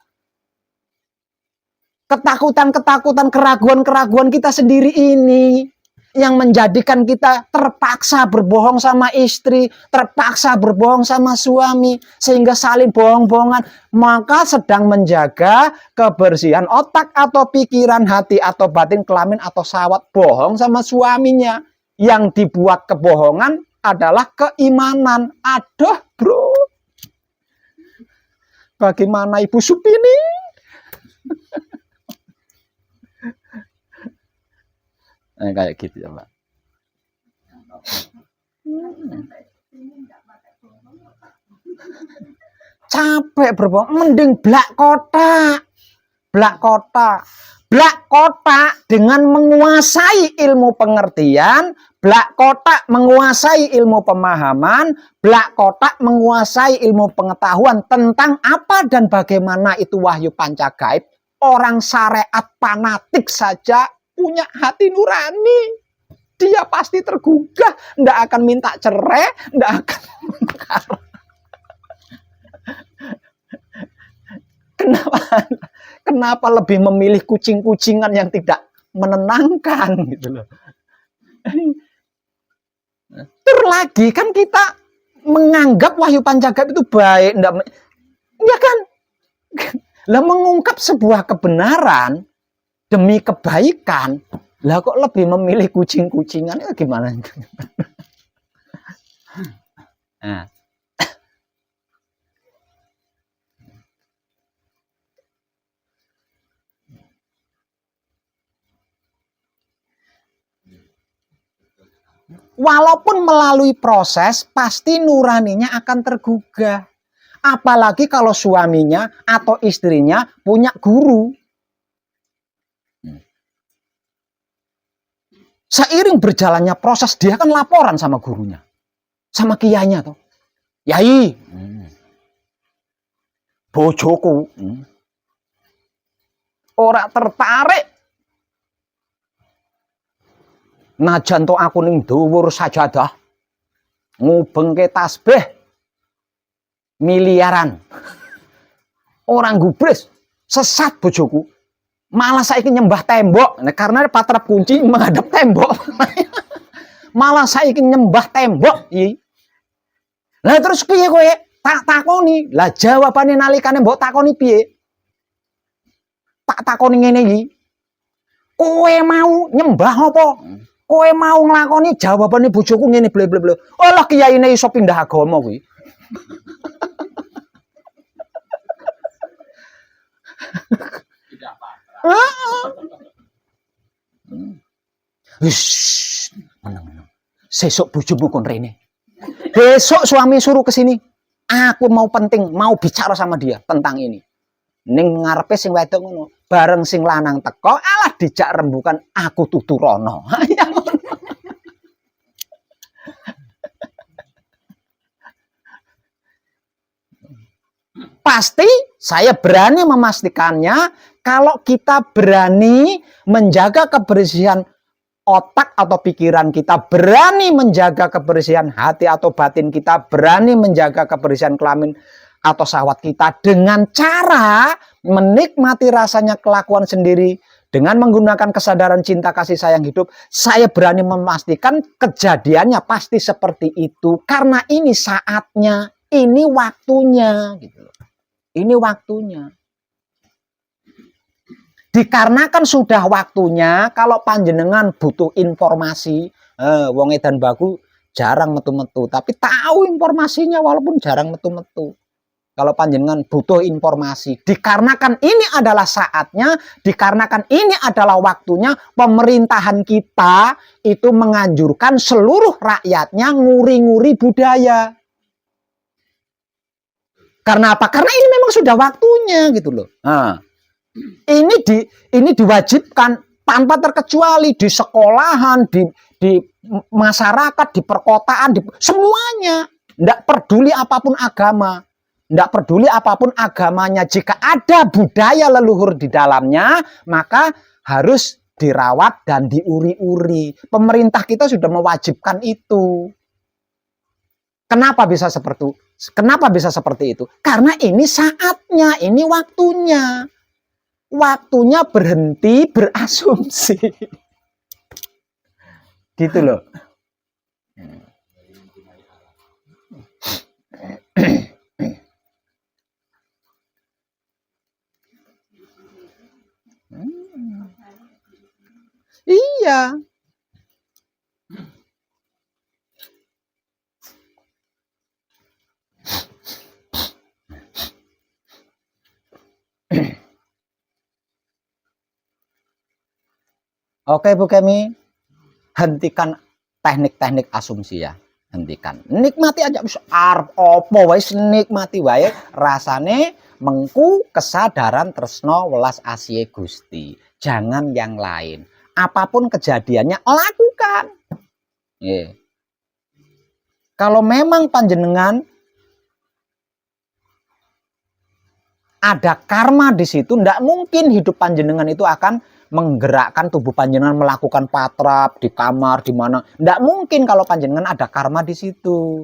Speaker 1: Ketakutan-ketakutan, keraguan-keraguan kita sendiri ini yang menjadikan kita terpaksa berbohong sama istri, terpaksa berbohong sama suami, sehingga saling bohong-bohongan. Maka sedang menjaga kebersihan otak atau pikiran, hati atau batin, kelamin atau syahwat. Bohong sama suaminya. Yang dibuat kebohongan adalah keimanan. Aduh, bro. Bagaimana Ibu Supini? Kayak gitu ya, Pak. Capek berbohong, mending blak kotak. Blak kotak. Blak kotak dengan menguasai ilmu pengertian, blak kotak menguasai ilmu pemahaman, blak kotak menguasai ilmu pengetahuan tentang apa dan bagaimana itu wahyu pancagaib. Orang syariat fanatik saja punya hati nurani. Dia pasti tergugah, ndak akan minta cerai, ndak akan Kenapa lebih memilih kucing-kucingan yang tidak menenangkan gitu loh. Terlagi kan kita menganggap wahyu pancagaib itu baik, enggak, ya kan? Lah mengungkap sebuah kebenaran demi kebaikan, lah kok lebih memilih kucing-kucingan, ya gimana? Nah. Walaupun melalui proses, pasti nuraninya akan tergugah. Apalagi kalau suaminya atau istrinya punya guru. Seiring berjalannya proses, dia kan laporan sama gurunya. Sama kiainya tuh. Yai, bojoku ora tertarik najan to aku ning dhuwur sajadah ngubengke tasbih miliaran. Orang gubris, sesat bojoku. Malah saiki nyembah tembok. Nah, karena patrap kunci menghadap tembok. Malah saiki nyembah tembok. Lah terus piye kowe? Tak takoni. Lah jawabane nalikane mbok takoni piye? Tak takoni ngene iki. Kowe mau nyembah apa? Kowe mau nglakoni jawabane bojoku ngene ble-ble-ble. Oh lah kiyaine iso pindah agama kuwi. Menang. Sesuk bojomu kon rene. Besok suami suruh ke sini. Aku mau penting, mau bicara sama dia tentang ini. Ning ngarepe sing wedok ngono, bareng sing lanang teko, alah dijak rembukan aku tuturono. Pasti saya berani memastikannya kalau kita berani menjaga kebersihan otak atau pikiran kita, berani menjaga kebersihan hati atau batin kita, berani menjaga kebersihan kelamin atau syahwat kita dengan cara menikmati rasanya kelakuan sendiri dengan menggunakan kesadaran cinta kasih sayang hidup. Saya berani memastikan kejadiannya pasti seperti itu karena ini saatnya, ini waktunya gitu. Ini waktunya. Dikarenakan sudah waktunya, kalau panjenengan butuh informasi, wong edan baku jarang metu-metu, tapi tahu informasinya walaupun jarang metu-metu. Kalau panjenengan butuh informasi, dikarenakan ini adalah saatnya, dikarenakan ini adalah waktunya, pemerintahan kita itu menganjurkan seluruh rakyatnya nguri-nguri budaya. Karena apa? Karena ini memang sudah waktunya gitu loh. Nah, ini diwajibkan tanpa terkecuali di sekolahan, di masyarakat, di perkotaan, semuanya. Tidak peduli apapun agama. Tidak peduli apapun agamanya. Jika ada budaya leluhur di dalamnya, maka harus dirawat dan diuri-uri. Pemerintah kita sudah mewajibkan itu. Kenapa bisa seperti itu? Kenapa bisa seperti itu? Karena ini saatnya, ini waktunya. Waktunya berhenti berasumsi. Gitu loh. Iya. Oke Bu Kemi, hentikan teknik-teknik asumsi ya, hentikan. Nikmati aja wis arep apa wae nikmati wae rasane mengku kesadaran tresno welas asihe Gusti. Jangan yang lain. Apapun kejadiannya lakukan. Yeah. Kalau memang panjenengan ada karma di situ, ndak mungkin hidup panjenengan itu akan menggerakkan tubuh panjenengan melakukan patrap di kamar di mana. Ndak mungkin kalau panjenengan ada karma di situ.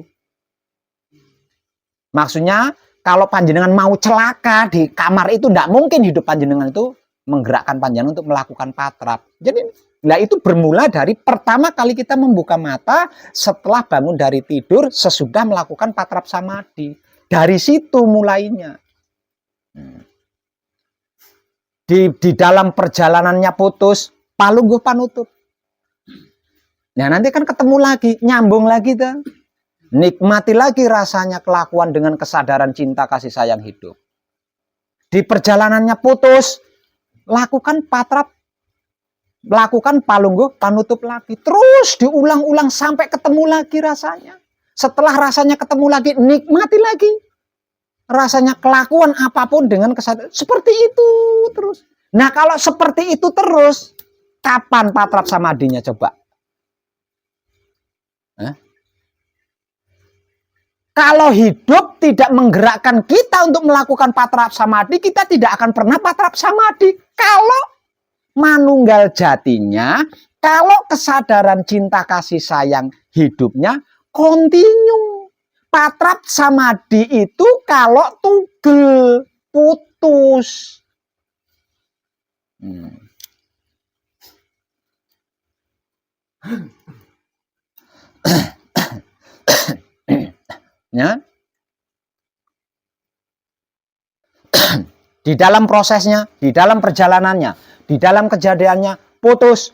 Speaker 1: Maksudnya kalau panjenengan mau celaka di kamar itu ndak mungkin hidup panjenengan itu menggerakkan panjenengan untuk melakukan patrap. Jadi nah itu bermula dari pertama kali kita membuka mata setelah bangun dari tidur sesudah melakukan patrap samadhi. Dari situ mulainya. Di dalam perjalanannya putus, palungguh panutup. Nah nanti kan ketemu lagi, nyambung lagi tuh. Nikmati lagi rasanya kelakuan dengan kesadaran cinta kasih sayang hidup. Di perjalanannya putus, lakukan patrap Lakukan palungguh panutup lagi. Terus diulang-ulang sampai ketemu lagi rasanya. Setelah rasanya ketemu lagi, nikmati lagi. Rasanya kelakuan apapun dengan kesadaran. Seperti itu terus. Nah kalau seperti itu terus, kapan patrap samadinya coba? Kalau hidup tidak menggerakkan kita untuk melakukan patrap samadi, kita tidak akan pernah patrap samadi. Kalau manunggal jatinya, kalau kesadaran cinta kasih sayang hidupnya kontinu. Patrap samadi itu kalau tugel, putus. Ya. Di dalam prosesnya, di dalam perjalanannya, di dalam kejadiannya, putus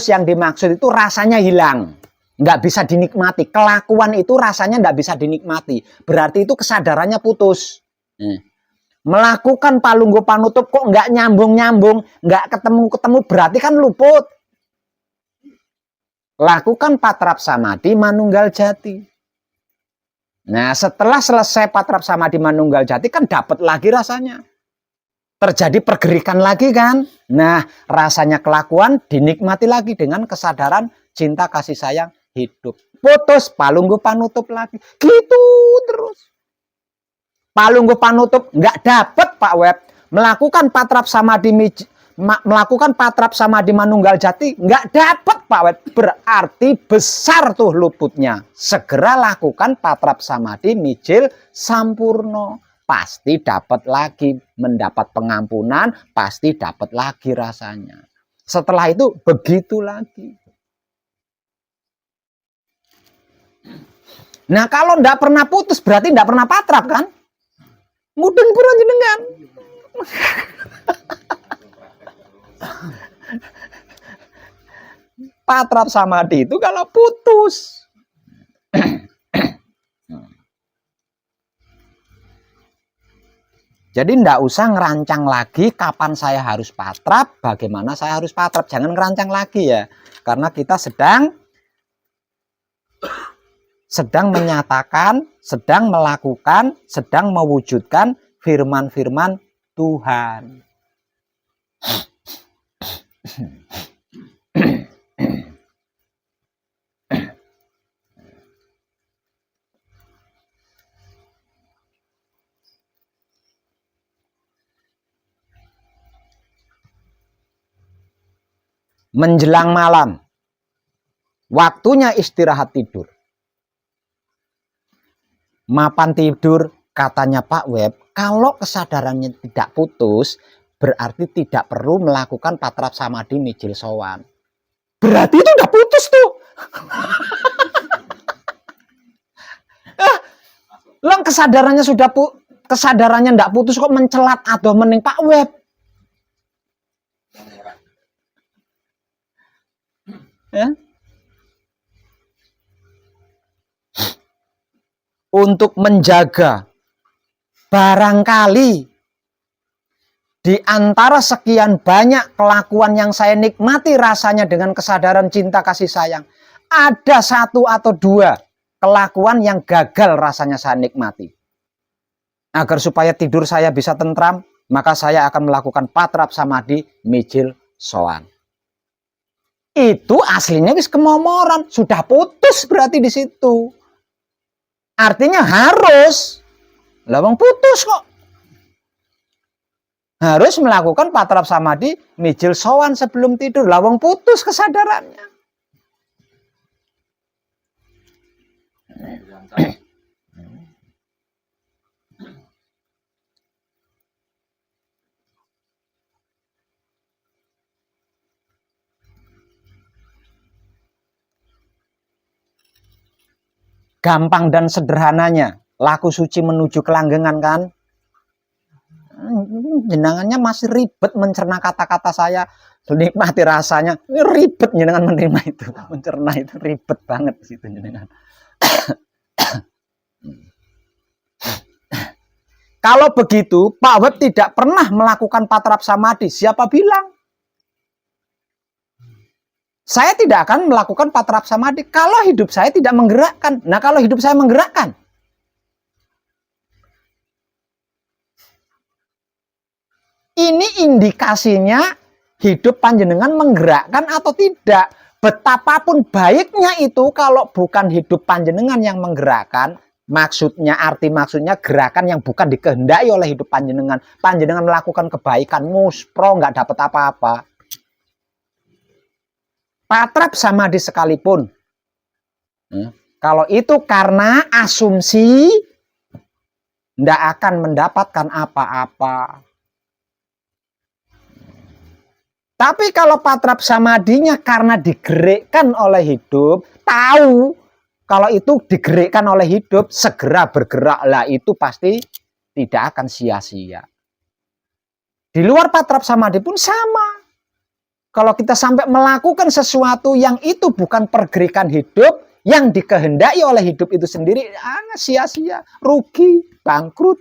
Speaker 1: yang dimaksud itu rasanya hilang. Nggak bisa dinikmati. Kelakuan itu rasanya nggak bisa dinikmati. Berarti itu kesadarannya putus. Melakukan palungguh panutup kok nggak nyambung-nyambung, nggak ketemu-ketemu, berarti kan luput. Lakukan patrap samadi manunggal jati. Nah, setelah selesai patrap samadi manunggal jati kan dapat lagi rasanya. Terjadi pergerikan lagi kan. Nah, rasanya kelakuan dinikmati lagi dengan kesadaran cinta kasih sayang hidup. Putus, palungguh panutup lagi. Gitu terus. Palungguh panutup nggak dapat Pak Web. Melakukan patrap samadi manunggal jati nggak dapat Pak Web. Berarti besar tuh luputnya. Segera lakukan patrap samadi mijil sampurno. Pasti dapat lagi, mendapat pengampunan, pasti dapat lagi rasanya. Setelah itu begitu lagi. Nah kalau nggak pernah putus berarti nggak pernah patrap kan? Mudeng pura jenengan. Patrap samadi itu kalau putus. Jadi ndak usah ngerancang lagi kapan saya harus patrap, bagaimana saya harus patrap. Jangan ngerancang lagi ya. Karena kita sedang menyatakan, sedang melakukan, sedang mewujudkan firman-firman Tuhan. Menjelang malam, waktunya istirahat tidur. Mapan tidur, katanya Pak Web, kalau kesadarannya tidak putus, berarti tidak perlu melakukan patrap samadi mijil sowan. Berarti itu udah putus tuh. Lang kesadarannya sudah kesadarannya ndak putus kok mencelat atau mening Pak Web. Ya. Untuk menjaga barangkali di antara sekian banyak kelakuan yang saya nikmati rasanya dengan kesadaran cinta kasih sayang, ada satu atau dua kelakuan yang gagal rasanya saya nikmati. Agar supaya tidur saya bisa tentram, maka saya akan melakukan patrap samadi mijil sowan. Itu aslinya wis kemomoran, sudah putus berarti di situ. Artinya harus, lawang putus kok. Harus melakukan patrap samadi mijil sowan sebelum tidur, lawang putus kesadarannya. Gampang dan sederhananya, laku suci menuju kelanggengan kan? Jenengannya masih ribet mencerna kata-kata saya, nikmati rasanya, ribet jenengan menerima itu, mencerna itu ribet banget situ jenengan. Kalau begitu, Pak Web tidak pernah melakukan patrap samadi. Siapa bilang? Saya tidak akan melakukan patrap samadhi kalau hidup saya tidak menggerakkan. Nah, kalau hidup saya menggerakkan, ini indikasinya hidup panjenengan menggerakkan atau tidak. Betapapun baiknya itu kalau bukan hidup panjenengan yang menggerakkan, maksudnya, arti maksudnya gerakan yang bukan dikehendaki oleh hidup panjenengan. Panjenengan melakukan kebaikan, muspro, nggak dapat apa-apa. Patrap samadhi sekalipun, kalau itu karena asumsi, tidak akan mendapatkan apa-apa. Tapi kalau patrap samadhinya karena digerakkan oleh hidup, tahu kalau itu digerakkan oleh hidup, segera bergeraklah, itu pasti tidak akan sia-sia. Di luar patrap samadhi pun sama. Kalau kita sampai melakukan sesuatu yang itu bukan pergerakan hidup, yang dikehendaki oleh hidup itu sendiri, sia-sia, rugi, bangkrut.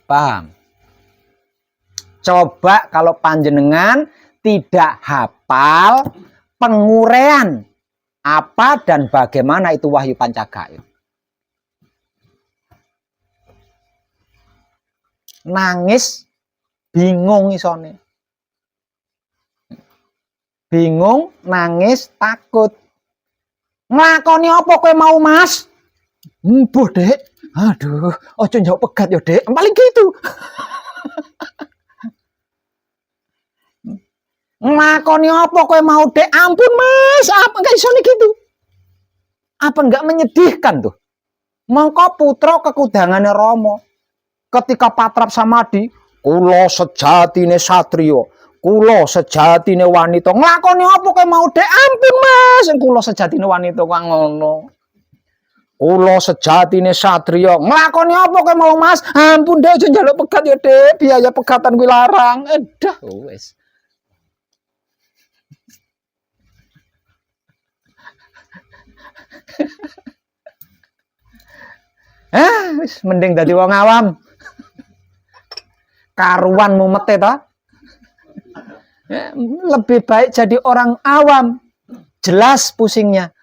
Speaker 1: Paham? Coba kalau panjenengan tidak hafal penguraian apa dan bagaimana itu wahyu pancagaib. Nangis, bingung isone. Bingung, nangis, takut. Nglakoni apa kowe mau, Mas? Mbuh, Dek. Aduh, ojo njok pegat ya, Dek. Paling gitu. Nglakoni apa kowe mau, Dek? Ampun, Mas. Apa enggak iso gitu? Apa enggak menyedihkan tuh? Mongko putra kekudangane Rama. Ketika patrap samadhi, kula sejatine satriya, kula sejatine wanita. Nglakoni apa kowe mau, Dek? Ampun, Mas. Kula sejatine wanita kok ngono. Kula sejatine satriya. Nglakoni apa kowe mau, Mas? Ampun, Dek, aja njaluk pegat ya, Dek. Biaya pegatan kuwi larang. Edah, wis. Wis mending dadi wong awam. Karuan mumete ta? Lebih baik jadi orang awam. Jelas pusingnya.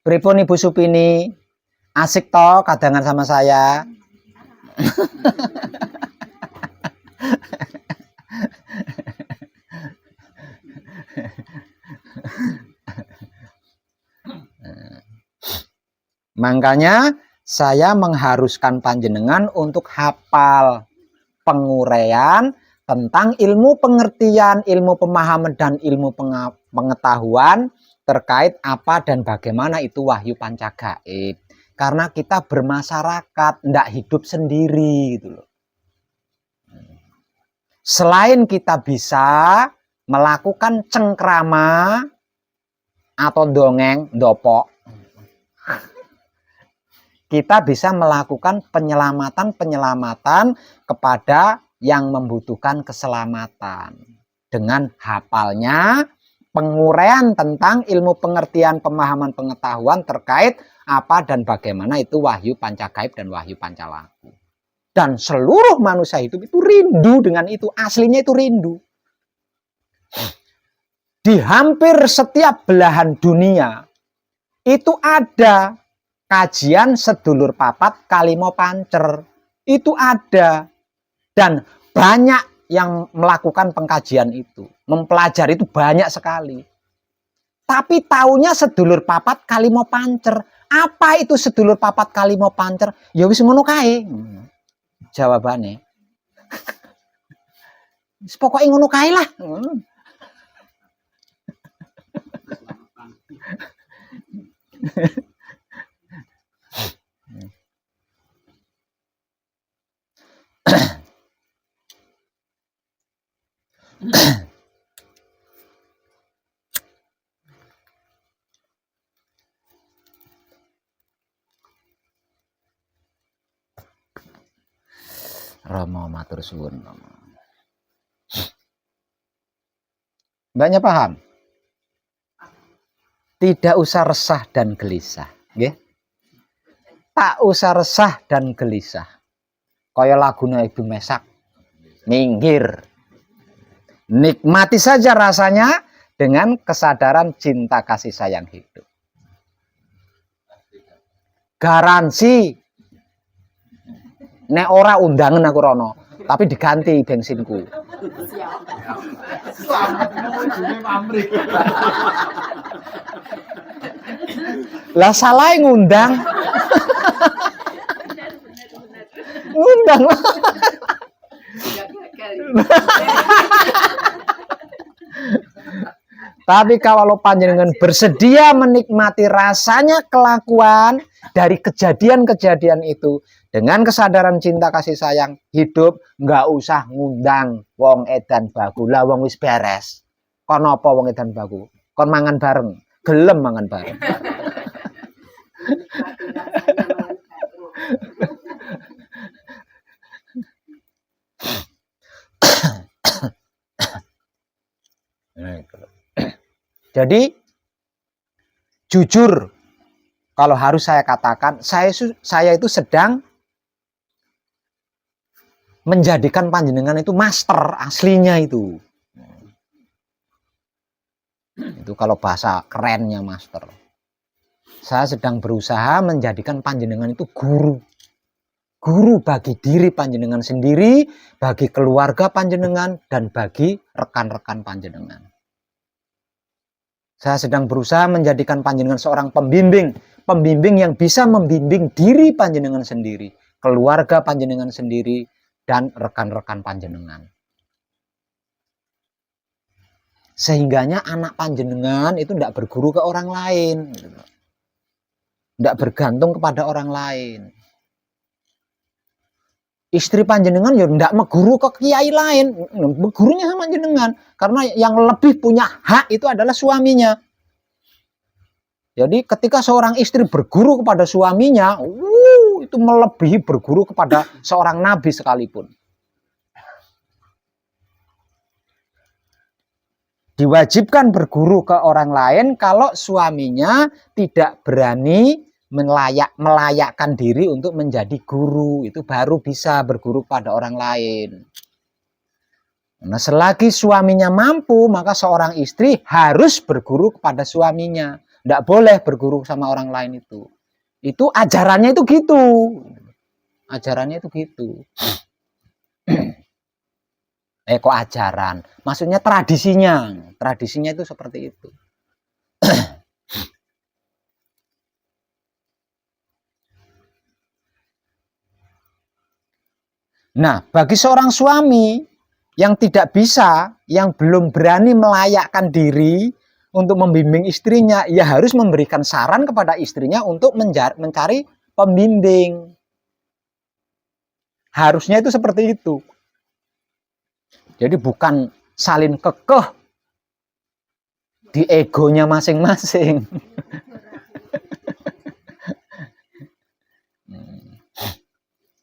Speaker 1: Pripun Ibu Supini? Asik toh kadangan sama saya. Makanya saya mengharuskan panjenengan untuk hafal penguraian tentang ilmu pengertian, ilmu pemahaman, dan ilmu pengetahuan terkait apa dan bagaimana itu wahyu pancagaib. Karena kita bermasyarakat, tidak hidup sendiri gitu loh. Selain kita bisa melakukan cengkrama atau dongeng, dopok, kita bisa melakukan penyelamatan kepada yang membutuhkan keselamatan. Dengan hafalnya penguraian tentang ilmu pengertian, pemahaman, pengetahuan terkait apa dan bagaimana itu wahyu pancagaib dan wahyu pancalaku. Dan seluruh manusia hidup itu rindu dengan itu. Aslinya itu rindu. Di hampir setiap belahan dunia itu ada kajian sedulur papat kalimo pancer. Itu ada. Dan banyak yang melakukan pengkajian itu. Mempelajari itu banyak sekali. Tapi taunya sedulur papat kalimo pancer. Apa itu sedulur papat kalimo pancer? Ya wis ngono kae. Jawabannya. Pokoknya ngono kae lah. Rama matur suwun. Mbaknya paham? Tidak usah resah dan gelisah, nggih. Tak usah resah dan gelisah. Kaya lagune Ibu Mesak. Minggir. Nikmati saja rasanya dengan kesadaran cinta kasih sayang hidup. Garansi. Nek ora undangan aku rono, tapi diganti bensinku. Lah salah ngundang. Ngundang. Tapi kalau panjenengan bersedia menikmati rasanya kelakuan dari kejadian-kejadian itu dengan kesadaran cinta kasih sayang hidup, nggak usah ngundang wong edan baku. Lah wong wis beres. Kon apa wong edan baku? Kon mangan bareng, gelem mangan bareng. Jadi jujur, kalau harus saya katakan, saya itu sedang menjadikan panjenengan itu master aslinya itu. Itu kalau bahasa kerennya master. Saya sedang berusaha menjadikan panjenengan itu guru. Guru bagi diri panjenengan sendiri, bagi keluarga panjenengan, dan bagi rekan-rekan panjenengan. Saya sedang berusaha menjadikan panjenengan seorang pembimbing. Pembimbing yang bisa membimbing diri panjenengan sendiri, keluarga panjenengan sendiri, dan rekan-rekan panjenengan. Sehingganya anak panjenengan itu tidak berguru ke orang lain. Tidak bergantung kepada orang lain. Istri panjenengan ya tidak meguru ke kiai lain, gurunya sama jenengan, karena yang lebih punya hak itu adalah suaminya. Jadi ketika seorang istri berguru kepada suaminya, itu melebihi berguru kepada seorang nabi sekalipun. Diwajibkan berguru ke orang lain kalau suaminya tidak berani melayakkan diri untuk menjadi guru, itu baru bisa berguru pada orang lain. Nah, selagi suaminya mampu, maka seorang istri harus berguru kepada suaminya. Tidak boleh berguru sama orang lain itu. Itu ajarannya itu gitu. Ajarannya itu gitu. Kok ajaran? Maksudnya tradisinya. Tradisinya itu seperti itu. Nah, bagi seorang suami yang tidak bisa, yang belum berani melayakkan diri untuk membimbing istrinya, ya harus memberikan saran kepada istrinya untuk mencari pembimbing. Harusnya itu seperti itu. Jadi bukan saling kekeh di egonya masing-masing.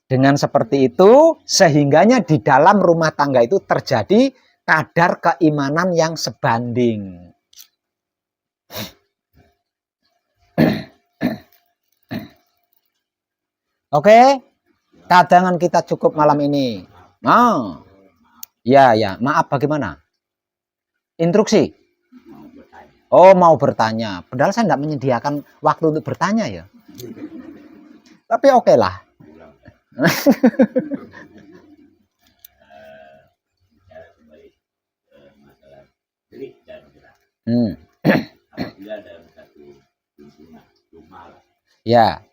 Speaker 1: Dengan seperti itu, sehingganya di dalam rumah tangga itu terjadi kadar keimanan yang sebanding. Oke, kadangan kita cukup malam ini. Oh, ya, maaf bagaimana? Instruksi? Oh, mau bertanya. Padahal saya tidak menyediakan waktu untuk bertanya ya. Tapi oke lah.
Speaker 3: Apabila dalam satu rumah
Speaker 1: ya,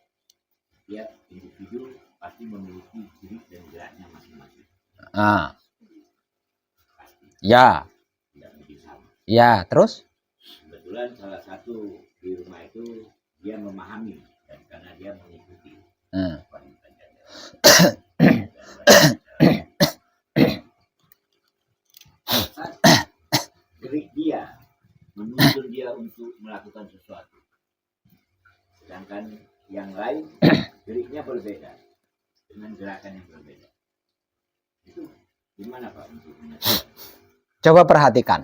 Speaker 3: dia individu pasti memiliki diri dan geraknya masing-masing.
Speaker 1: Ya,
Speaker 3: tidak mungkin sama.
Speaker 1: Ya, terus?
Speaker 3: Kebetulan salah satu di rumah itu dia memahami dan karena dia mengikuti. Gerik dia menuntun dia untuk melakukan sesuatu, sedangkan yang lain geriknya berbeda dengan gerakan yang berbeda. Itu gimana Pak untuk menyatakan?
Speaker 1: Coba perhatikan.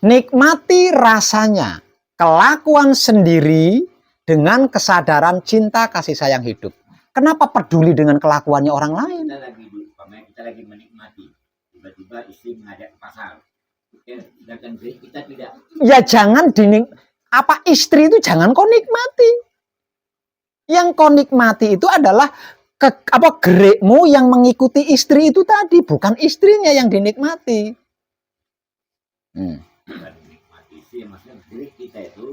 Speaker 1: Nikmati rasanya kelakuan sendiri dengan kesadaran cinta kasih sayang hidup. Kenapa peduli dengan kelakuannya orang lain?
Speaker 3: Kita lagi menikmati, tiba-tiba istri mengajak ke pasar. Sedangkan kita tidak.
Speaker 1: Ya jangan istri itu jangan kau nikmati. Yang kau nikmati itu adalah gerekmu yang mengikuti istri itu tadi, bukan istrinya yang dinikmati.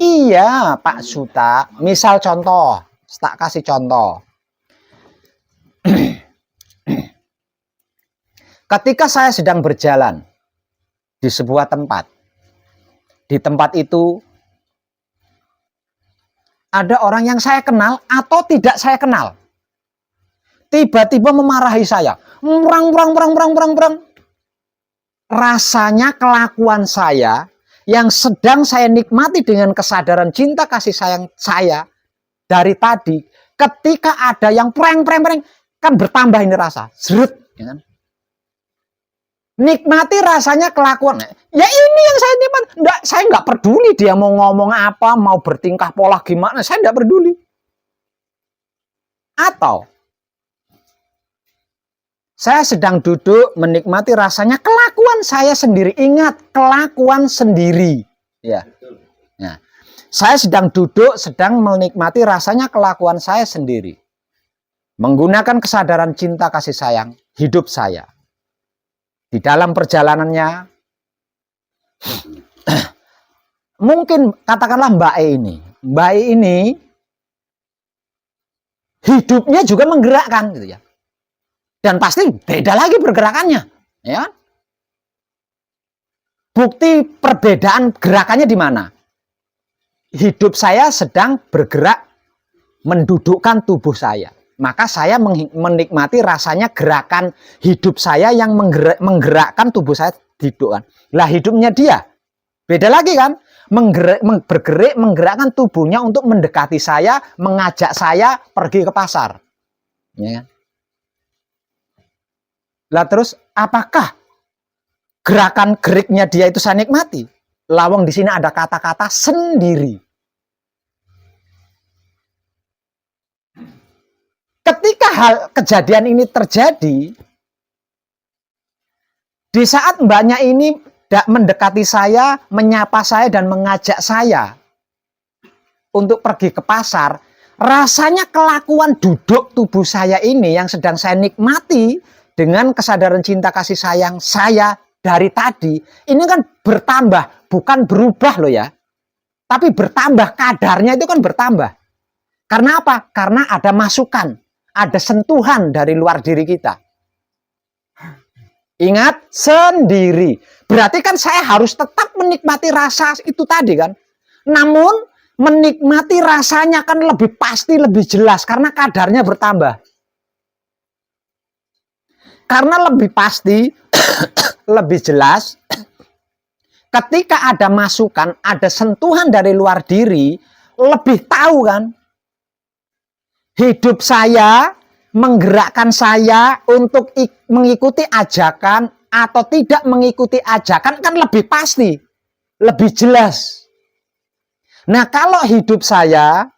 Speaker 1: Iya, Pak Suta. Misal contoh, tak kasih contoh. Ketika saya sedang berjalan di sebuah tempat, di tempat itu ada orang yang saya kenal atau tidak saya kenal, tiba-tiba memarahi saya, merang. Rasanya kelakuan saya yang sedang saya nikmati dengan kesadaran cinta kasih sayang saya dari tadi, ketika ada yang preng, kan bertambah ini rasa, zrut, ya kan? Nikmati rasanya kelakuan. Ya ini yang saya nikmati. Saya nggak peduli dia mau ngomong apa, mau bertingkah pola gimana, saya nggak peduli. Atau saya sedang duduk menikmati rasanya kelakuan saya sendiri. Ingat, kelakuan sendiri. Ya. Nah, saya sedang duduk, sedang menikmati rasanya kelakuan saya sendiri. Menggunakan kesadaran cinta kasih sayang hidup saya. Di dalam perjalanannya, mungkin katakanlah Mbak E ini. Mbak E ini hidupnya juga menggerakkan gitu ya. Dan pasti beda lagi pergerakannya, ya. Bukti perbedaan gerakannya di mana? Hidup saya sedang bergerak mendudukkan tubuh saya. Maka saya menikmati rasanya gerakan hidup saya yang menggerakkan tubuh saya dudukkan. Lah hidupnya dia beda lagi kan? Bergerak menggerakkan tubuhnya untuk mendekati saya, mengajak saya pergi ke pasar. Ya. Lah terus apakah gerakan geriknya dia itu saya nikmati? Lawang di sini ada kata-kata sendiri. Ketika kejadian ini terjadi, di saat mbaknya ini mendekati saya, menyapa saya dan mengajak saya untuk pergi ke pasar, rasanya kelakuan duduk tubuh saya ini yang sedang saya nikmati dengan kesadaran cinta kasih sayang saya dari tadi, ini kan bertambah, bukan berubah loh ya. Tapi bertambah, kadarnya itu kan bertambah. Karena apa? Karena ada masukan, ada sentuhan dari luar diri kita. Ingat, sendiri. Berarti kan saya harus tetap menikmati rasa itu tadi kan. Namun, menikmati rasanya kan lebih pasti, lebih jelas. Karena kadarnya bertambah. Karena lebih pasti, lebih jelas, ketika ada masukan, ada sentuhan dari luar diri, lebih tahu kan, hidup saya, menggerakkan saya untuk mengikuti ajakan atau tidak mengikuti ajakan kan lebih pasti, lebih jelas. Nah kalau hidup saya,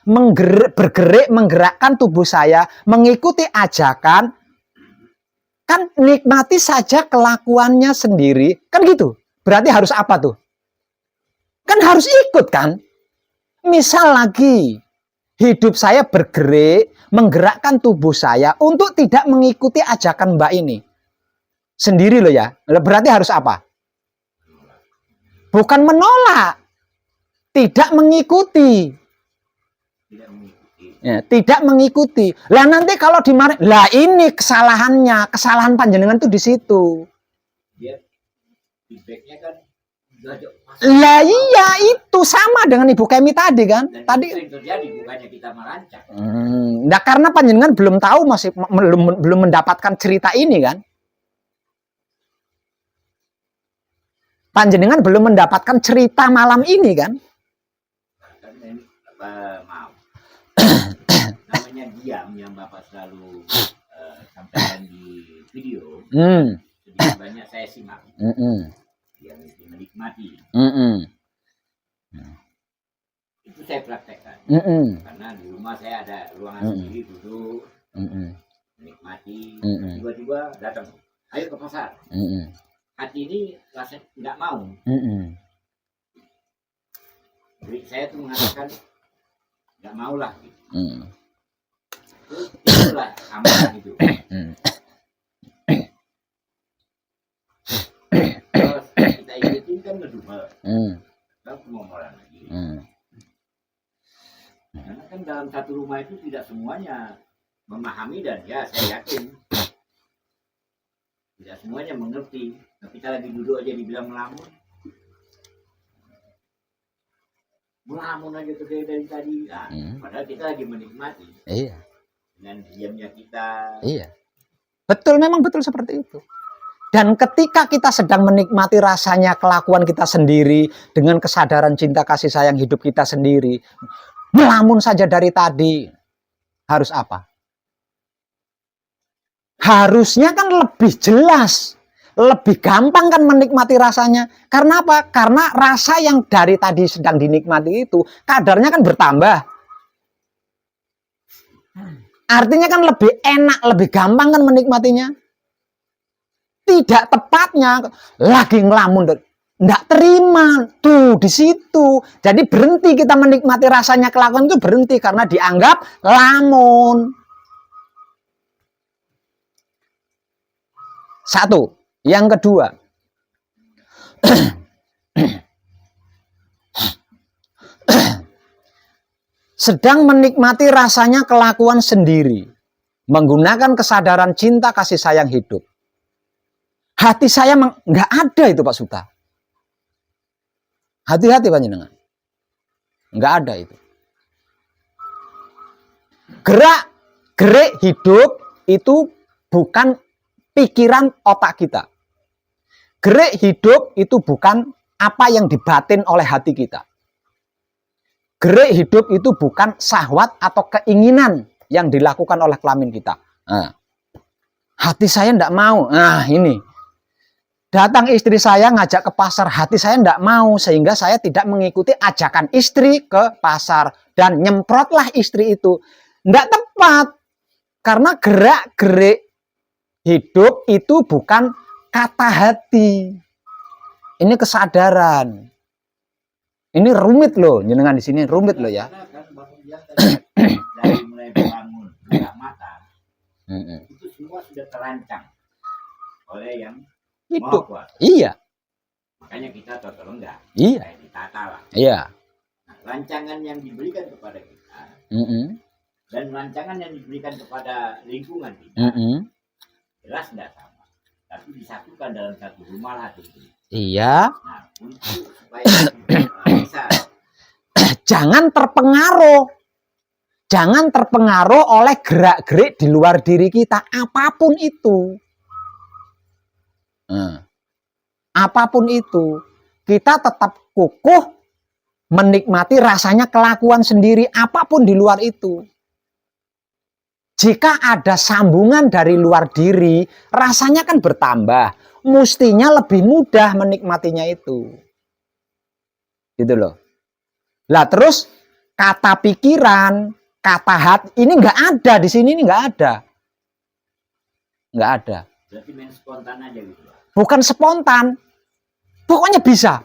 Speaker 1: bergerak, menggerakkan tubuh saya, mengikuti ajakan, kan nikmati saja kelakuannya sendiri, kan gitu. Berarti harus apa tuh? Kan harus ikut kan? Misal lagi, hidup saya bergerak, menggerakkan tubuh saya untuk tidak mengikuti ajakan mbak ini. Sendiri loh ya. Berarti harus apa? Bukan menolak. Tidak mengikuti. Ya, tidak mengikuti. Lah nanti kalau dimarahin, lah ini kesalahannya, kesalahan panjenengan tuh di situ.
Speaker 3: Dia feedbacknya kan
Speaker 1: lah iya itu sama dengan Ibu Kemi tadi kan.
Speaker 3: dan
Speaker 1: Tadi
Speaker 3: sering terjadi, bukannya kita merancang.
Speaker 1: Nah karena panjenengan belum tahu, masih belum mendapatkan cerita ini kan. Panjenengan belum mendapatkan cerita malam ini kan.
Speaker 3: Maaf. Namanya diam yang Bapak selalu sampaikan di video,
Speaker 1: Hmm.
Speaker 3: sedikit banyak saya simak,
Speaker 1: Mm-mm.
Speaker 3: yang menikmati.
Speaker 1: Mm-mm.
Speaker 3: Itu saya praktekkan.
Speaker 1: Mm-mm.
Speaker 3: Karena di rumah saya ada ruangan
Speaker 1: Mm-mm.
Speaker 3: sendiri, duduk,
Speaker 1: Mm-mm.
Speaker 3: menikmati.
Speaker 1: Mm-mm.
Speaker 3: Tiba-tiba datang, ayo ke pasar.
Speaker 1: Mm-mm.
Speaker 3: Hati ini rasanya nggak mau.
Speaker 1: Mm-mm.
Speaker 3: Jadi saya tuh mengatakan nggak mau lah. Gitu.
Speaker 1: Mm.
Speaker 3: Itulah amalan itu.
Speaker 1: Mm.
Speaker 3: Kalau kita ikutin kan ngedumel.
Speaker 1: Mm.
Speaker 3: Kan pemomoran lagi.
Speaker 1: Mm.
Speaker 3: Karena kan dalam satu rumah itu tidak semuanya memahami, dan ya saya yakin tidak semuanya mengerti. Nah, kita lagi duduk aja dibilang melamun. Melamun aja tuh kayak dari tadi. Nah, padahal kita lagi menikmati.
Speaker 1: Iya.
Speaker 3: Dengan diamnya kita.
Speaker 1: Iya. Betul, memang betul seperti itu. Dan ketika kita sedang menikmati rasanya kelakuan kita sendiri, dengan kesadaran cinta kasih sayang hidup kita sendiri, melamun saja dari tadi, harus apa? Harusnya kan lebih jelas, lebih gampang kan menikmati rasanya. Karena apa? Karena rasa yang dari tadi sedang dinikmati itu kadarnya kan bertambah. Artinya kan lebih enak, lebih gampang kan menikmatinya. Tidak tepatnya lagi ngelamun, nggak terima tuh di situ. Jadi berhenti kita menikmati rasanya kelakuan itu, berhenti karena dianggap lamun. Satu. Yang kedua, sedang menikmati rasanya kelakuan sendiri, menggunakan kesadaran cinta kasih sayang hidup. Hati saya nggak ada itu Pak Suta. Hati-hati panjenengan. Nggak ada itu. Gerak-gerik hidup itu bukan pikiran otak kita. Gerik hidup itu bukan apa yang dibatin oleh hati kita. Gerik hidup itu bukan syahwat atau keinginan yang dilakukan oleh kelamin kita. Nah, hati saya nggak mau. Nah ini. Datang istri saya ngajak ke pasar, hati saya tidak mau, sehingga saya tidak mengikuti ajakan istri ke pasar. Dan nyemprotlah istri itu. Tidak tepat. Karena gerak-gerik hidup itu bukan kata hati. Ini kesadaran. Ini rumit loh, jenengan di sini rumit loh ya.
Speaker 3: Dari mulai bangun, buka mata, itu semua sudah terancang oleh yang
Speaker 1: Hidup.
Speaker 3: Maha Kuasa.
Speaker 1: Iya.
Speaker 3: Makanya kita totol enggak.
Speaker 1: Iya.
Speaker 3: Kayak ditata lah.
Speaker 1: Iya.
Speaker 3: Nah, rancangan yang diberikan kepada kita dan rancangan yang diberikan kepada lingkungan kita jelas tidak sama. Tapi disatukan dalam satu rumah lah itu.
Speaker 1: Iya.
Speaker 3: Nah, untuk supaya bisa.
Speaker 1: Jangan terpengaruh. Jangan terpengaruh oleh gerak-gerik di luar diri kita, apapun itu. Apapun itu, kita tetap kukuh menikmati rasanya kelakuan sendiri, apapun di luar itu. Jika ada sambungan dari luar diri, rasanya kan bertambah. Mestinya lebih mudah menikmatinya itu. Gitu loh. Lah terus kata pikiran, kata hati, ini nggak ada di sini, ini nggak ada. Nggak ada.
Speaker 3: Berarti main spontan aja gitu.
Speaker 1: Bukan spontan. Pokoknya bisa.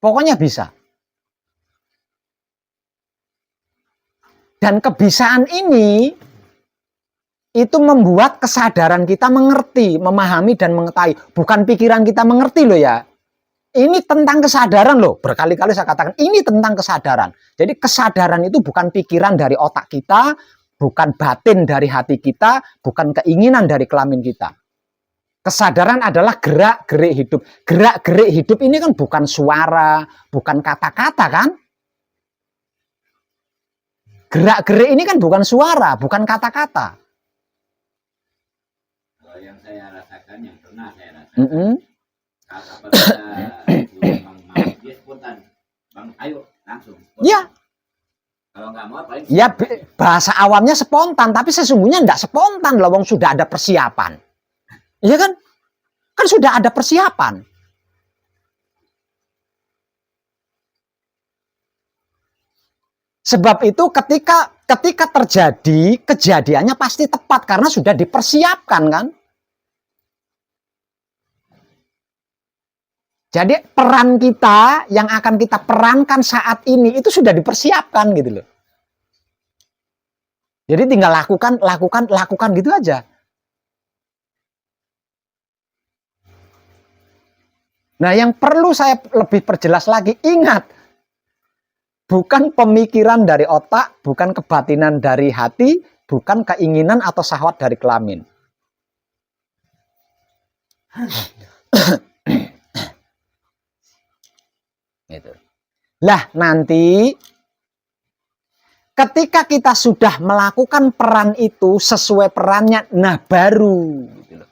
Speaker 1: Pokoknya bisa. Dan kebisaan ini itu membuat kesadaran kita mengerti, memahami dan mengetahui. Bukan pikiran kita mengerti loh ya. Ini tentang kesadaran loh. Berkali-kali saya katakan ini tentang kesadaran. Jadi kesadaran itu bukan pikiran dari otak kita, bukan batin dari hati kita, bukan keinginan dari kelamin kita. Kesadaran adalah gerak-gerik hidup. Gerak-gerik hidup ini kan bukan suara, bukan kata-kata kan? Gerak-gerik ini kan bukan suara, bukan kata-kata.
Speaker 3: Kalau yang saya rasakan, yang pernah saya rasakan, apabila Bang mau, dia spontan. Bang, ayo langsung. Spontan.
Speaker 1: Ya.
Speaker 3: Kalau nggak mau paling
Speaker 1: Ya bahasa awamnya spontan, tapi sesungguhnya enggak spontan loh, wong sudah ada persiapan. Iya kan? Kan sudah ada persiapan. Sebab itu ketika terjadi, kejadiannya pasti tepat karena sudah dipersiapkan kan? Jadi peran kita yang akan kita perankan saat ini itu sudah dipersiapkan gitu loh. Jadi tinggal lakukan gitu aja. Nah, yang perlu saya lebih perjelas lagi, ingat, bukan pemikiran dari otak, bukan kebatinan dari hati, bukan keinginan atau syahwat dari kelamin. Gitu. Lah nanti ketika kita sudah melakukan peran itu sesuai perannya, nah baru gitu loh,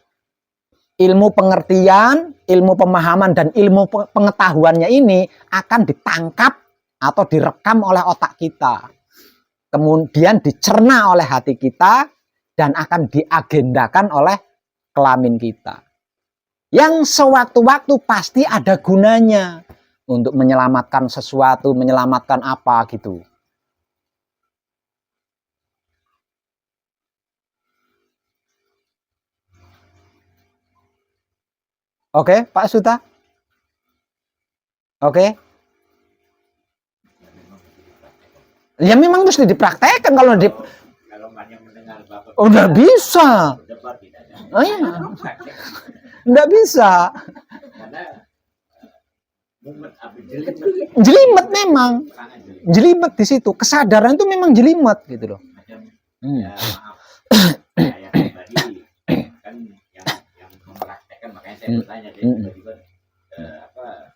Speaker 1: ilmu pengertian, ilmu pemahaman dan ilmu pengetahuannya ini akan ditangkap atau direkam oleh otak kita, kemudian dicerna oleh hati kita dan akan diagendakan oleh kelamin kita, yang sewaktu-waktu pasti ada gunanya untuk menyelamatkan sesuatu, menyelamatkan apa gitu. Oke, Pak Suta? Oke. Ya memang mesti dipraktekkan kalau
Speaker 3: banyak mendengar Bapak.
Speaker 1: Oh, nggak bisa. Oh, iya. Nggak bisa.
Speaker 3: Karena
Speaker 1: jelimet memang. Jelimet di situ. Kesadaran itu memang jelimet gitu loh.
Speaker 3: Ya, maaf. Saya pribadi kan yang mempraktekkan, makanya saya bertanya tiba-tiba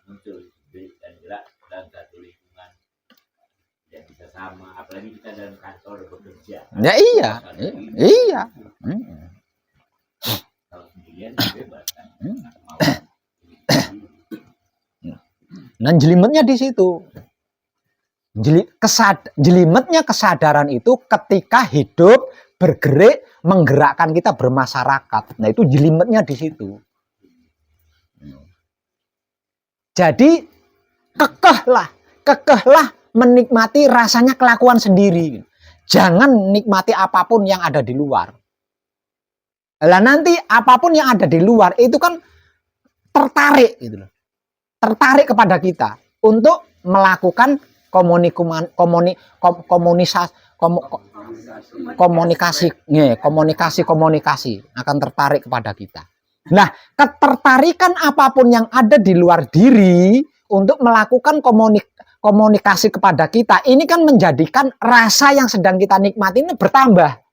Speaker 3: muncul dan gerak dalam satu lingkungan yang bisa sama, apalagi kita dalam kantor bekerja.
Speaker 1: Ya iya. Iya.
Speaker 3: Kalau sendirian bebas kan.
Speaker 1: Nah, jelimetnya di situ. Jelimetnya kesadaran itu ketika hidup, bergerak, menggerakkan kita bermasyarakat. Nah, itu jelimetnya di situ. Jadi kekehlah menikmati rasanya kelakuan sendiri. Jangan nikmati apapun yang ada di luar. Lah nanti apapun yang ada di luar itu kan tertarik gitu loh. Tertarik kepada kita untuk melakukan komunikasi akan tertarik kepada kita. Nah, ketertarikan apapun yang ada di luar diri untuk melakukan komunikasi kepada kita, ini kan menjadikan rasa yang sedang kita nikmati ini bertambah.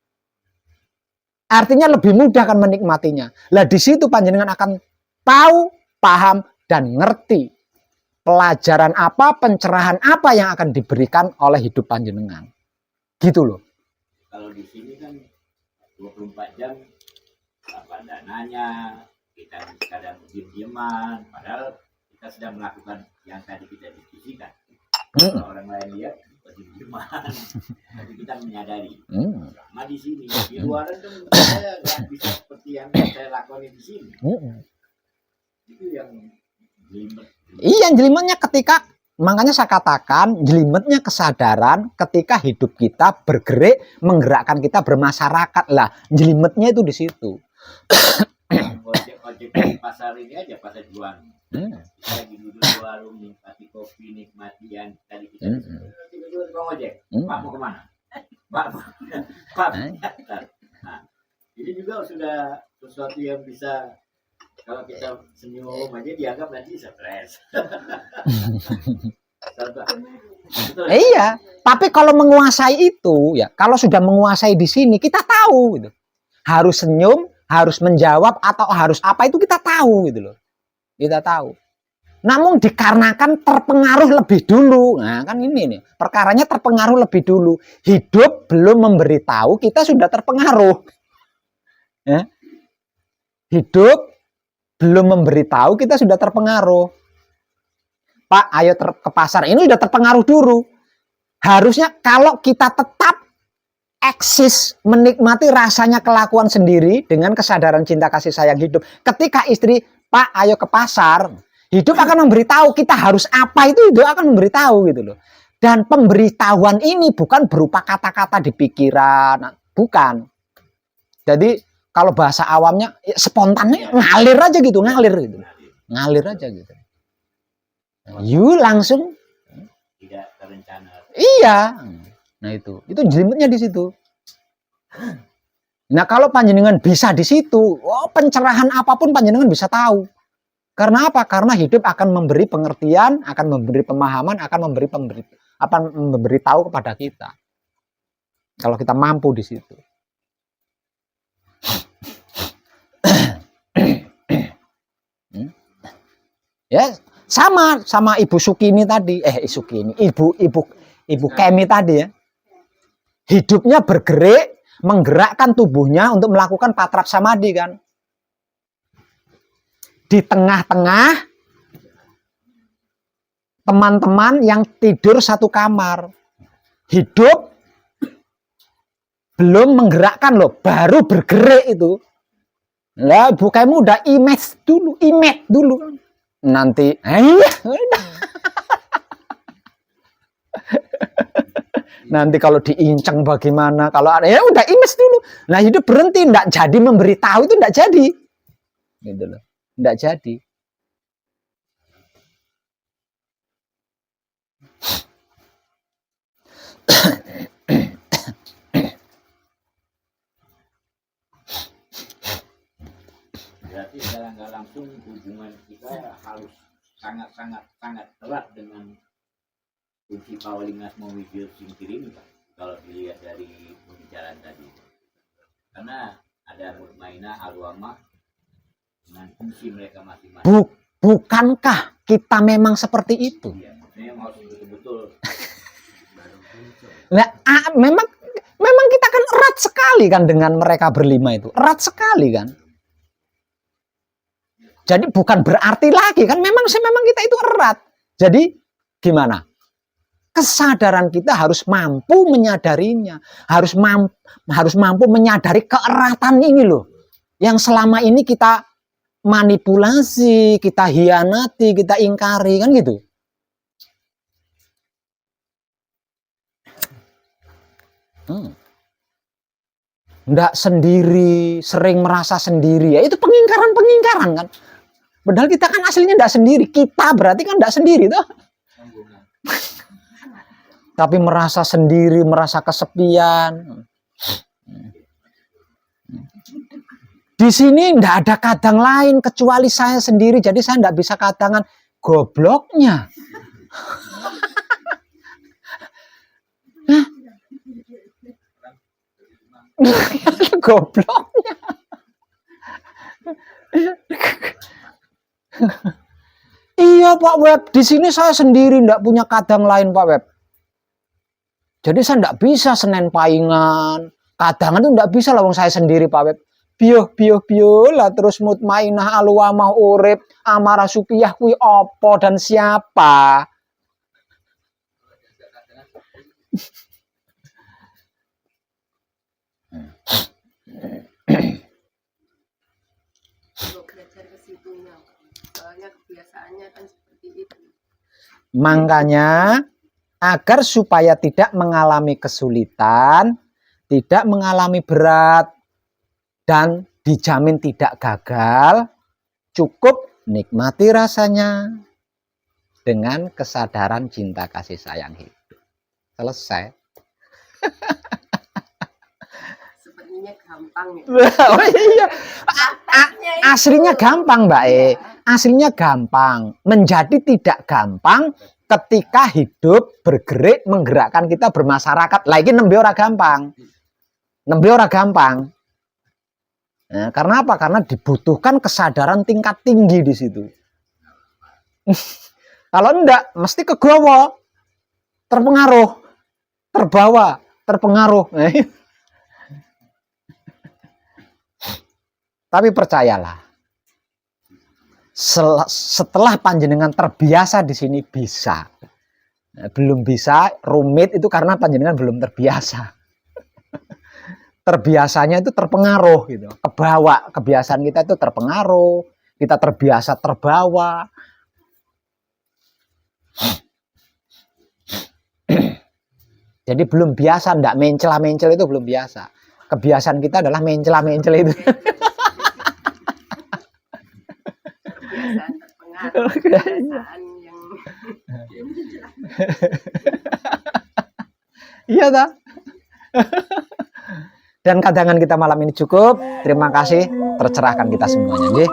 Speaker 1: Artinya lebih mudah kan menikmatinya. Lah di situ panjenengan akan tahu, paham, dan ngerti pelajaran apa, pencerahan apa yang akan diberikan oleh hidup panjenengan. Gitu loh.
Speaker 3: Kalau di sini kan 24 jam apa dananya, kita kadang diam-diaman, padahal kita sedang melakukan yang tadi kita diskusikan. Kalau orang lain lihat diam-diaman, tapi kita menyadari. Sama di sini, di luar kan saya nggak bisa seperti yang saya lakukan di sini. Itu yang jelimet.
Speaker 1: Iya, jelimetnya ketika, makanya saya katakan jelimetnya kesadaran ketika hidup kita bergerak, menggerakkan kita bermasyarakat. Lah, jelimetnya itu di situ.
Speaker 3: Ojek di pasar ini aja, pasar juang. Kita lagi duduk di warung, nikmati kopi, nikmati yang tadi kita tiba-tiba tukang ojek. Pak mau kemana? Pak. Nah, ini juga sudah sesuatu yang bisa, kalau kita senyum aja dianggap nanti stres.
Speaker 1: Iya, tapi kalau menguasai itu ya, kalau sudah menguasai di sini kita tahu gitu. Harus senyum, harus menjawab atau harus apa itu kita tahu gitu loh. Kita tahu. Namun dikarenakan terpengaruh lebih dulu. Nah, kan ini nih, perkaranya terpengaruh lebih dulu. Hidup belum memberitahu kita sudah terpengaruh. Ya. Hidup belum memberitahu kita sudah terpengaruh. Pak, ayo ke pasar. Ini sudah terpengaruh dulu. Harusnya kalau kita tetap eksis menikmati rasanya kelakuan sendiri dengan kesadaran cinta kasih sayang hidup. Ketika istri, Pak, ayo ke pasar, hidup akan memberitahu kita harus apa, itu hidup akan memberitahu gitu loh. Dan pemberitahuan ini bukan berupa kata-kata di pikiran, bukan. Jadi kalau bahasa awamnya spontannya ngalir aja gitu, ngalir aja gitu. You langsung
Speaker 3: tidak terencana.
Speaker 1: iya. Nah itu jelimetnya di situ. Nah kalau panjenengan bisa di situ, pencerahan apapun panjenengan bisa tahu. Karena apa? Karena hidup akan memberi pengertian, akan memberi pemahaman, akan memberi tahu kepada kita. Kalau kita mampu di situ. Ya, sama Ibu Sukini tadi, Ibu Kemi tadi ya. Hidupnya bergerak, menggerakkan tubuhnya untuk melakukan patrap samadhi kan. Di tengah-tengah teman-teman yang tidur satu kamar. Hidup belum menggerakkan loh, baru bergerak itu. Lah, Ibu Kemi udah image dulu. Nanti nanti kalau diinceng bagaimana, kalau ada ya udah image dulu. Nah hidup berhenti, enggak jadi memberitahu, itu enggak jadi gitu loh, enggak jadi.
Speaker 3: Berarti secara nggak langsung hubungan kita harus sangat erat dengan fungsi Pawalingas Mawidyo Singkir ini, Pak. Kalau dilihat dari pembicaraan tadi, karena ada mutmainah, alwamah dengan fungsi mereka masing-masing.
Speaker 1: Bukankah kita memang seperti itu?
Speaker 3: Ya, maksudnya harus betul-betul.
Speaker 1: Nah, memang kita kan erat sekali kan dengan mereka berlima itu, erat sekali kan. Jadi bukan berarti lagi kan memang kita itu erat. Jadi gimana? Kesadaran kita harus mampu menyadarinya, harus mampu menyadari keeratan ini loh, yang selama ini kita manipulasi, kita hianati, kita ingkari kan gitu. Nggak sendiri, sering merasa sendiri, ya itu pengingkaran kan. Padahal kita kan aslinya nggak sendiri, kita berarti kan nggak sendiri tuh. Tapi merasa sendiri, merasa kesepian. Di sini nggak ada kadang lain kecuali saya sendiri, jadi saya nggak bisa kadangan. Gobloknya. Gobloknya. Iya Pak Web, di sini saya sendiri nggak punya kadang lain Pak Web. Jadi saya nggak bisa Senin paingan, kadangan itu nggak bisa lah, wong saya sendiri Pak Web. Bio lah terus mutmainah alwamah urip amarah supiyah kui opo dan siapa. Makanya agar supaya tidak mengalami kesulitan, tidak mengalami berat, dan dijamin tidak gagal, cukup nikmati rasanya dengan kesadaran cinta kasih sayang hidup. Selesai.
Speaker 2: Sepertinya gampang ya.
Speaker 1: Oh iya. Aslinya gampang Mbak Aslinya gampang. Menjadi tidak gampang ketika hidup bergerak menggerakkan kita bermasyarakat. Lagi nembe ora gampang. Nah, karena apa? Karena dibutuhkan kesadaran tingkat tinggi di situ. Kalau enggak, mesti kegowo, terpengaruh, terbawa, terpengaruh. Tapi percayalah, setelah panjenengan terbiasa di sini bisa. Belum bisa, rumit itu karena panjenengan belum terbiasa. Terbiasanya itu terpengaruh gitu, kebawa, kebiasaan kita itu terpengaruh, kita terbiasa terbawa. Jadi belum biasa, ndak mencela-mencel itu belum biasa. Kebiasaan kita adalah mencela-mencel itu.
Speaker 2: Kebiasaan terpengaruh, kebiasaan yang
Speaker 1: Iya tak? Dan kadangan kita malam ini cukup. Terima kasih, tercerahkan kita semuanya. Nggih.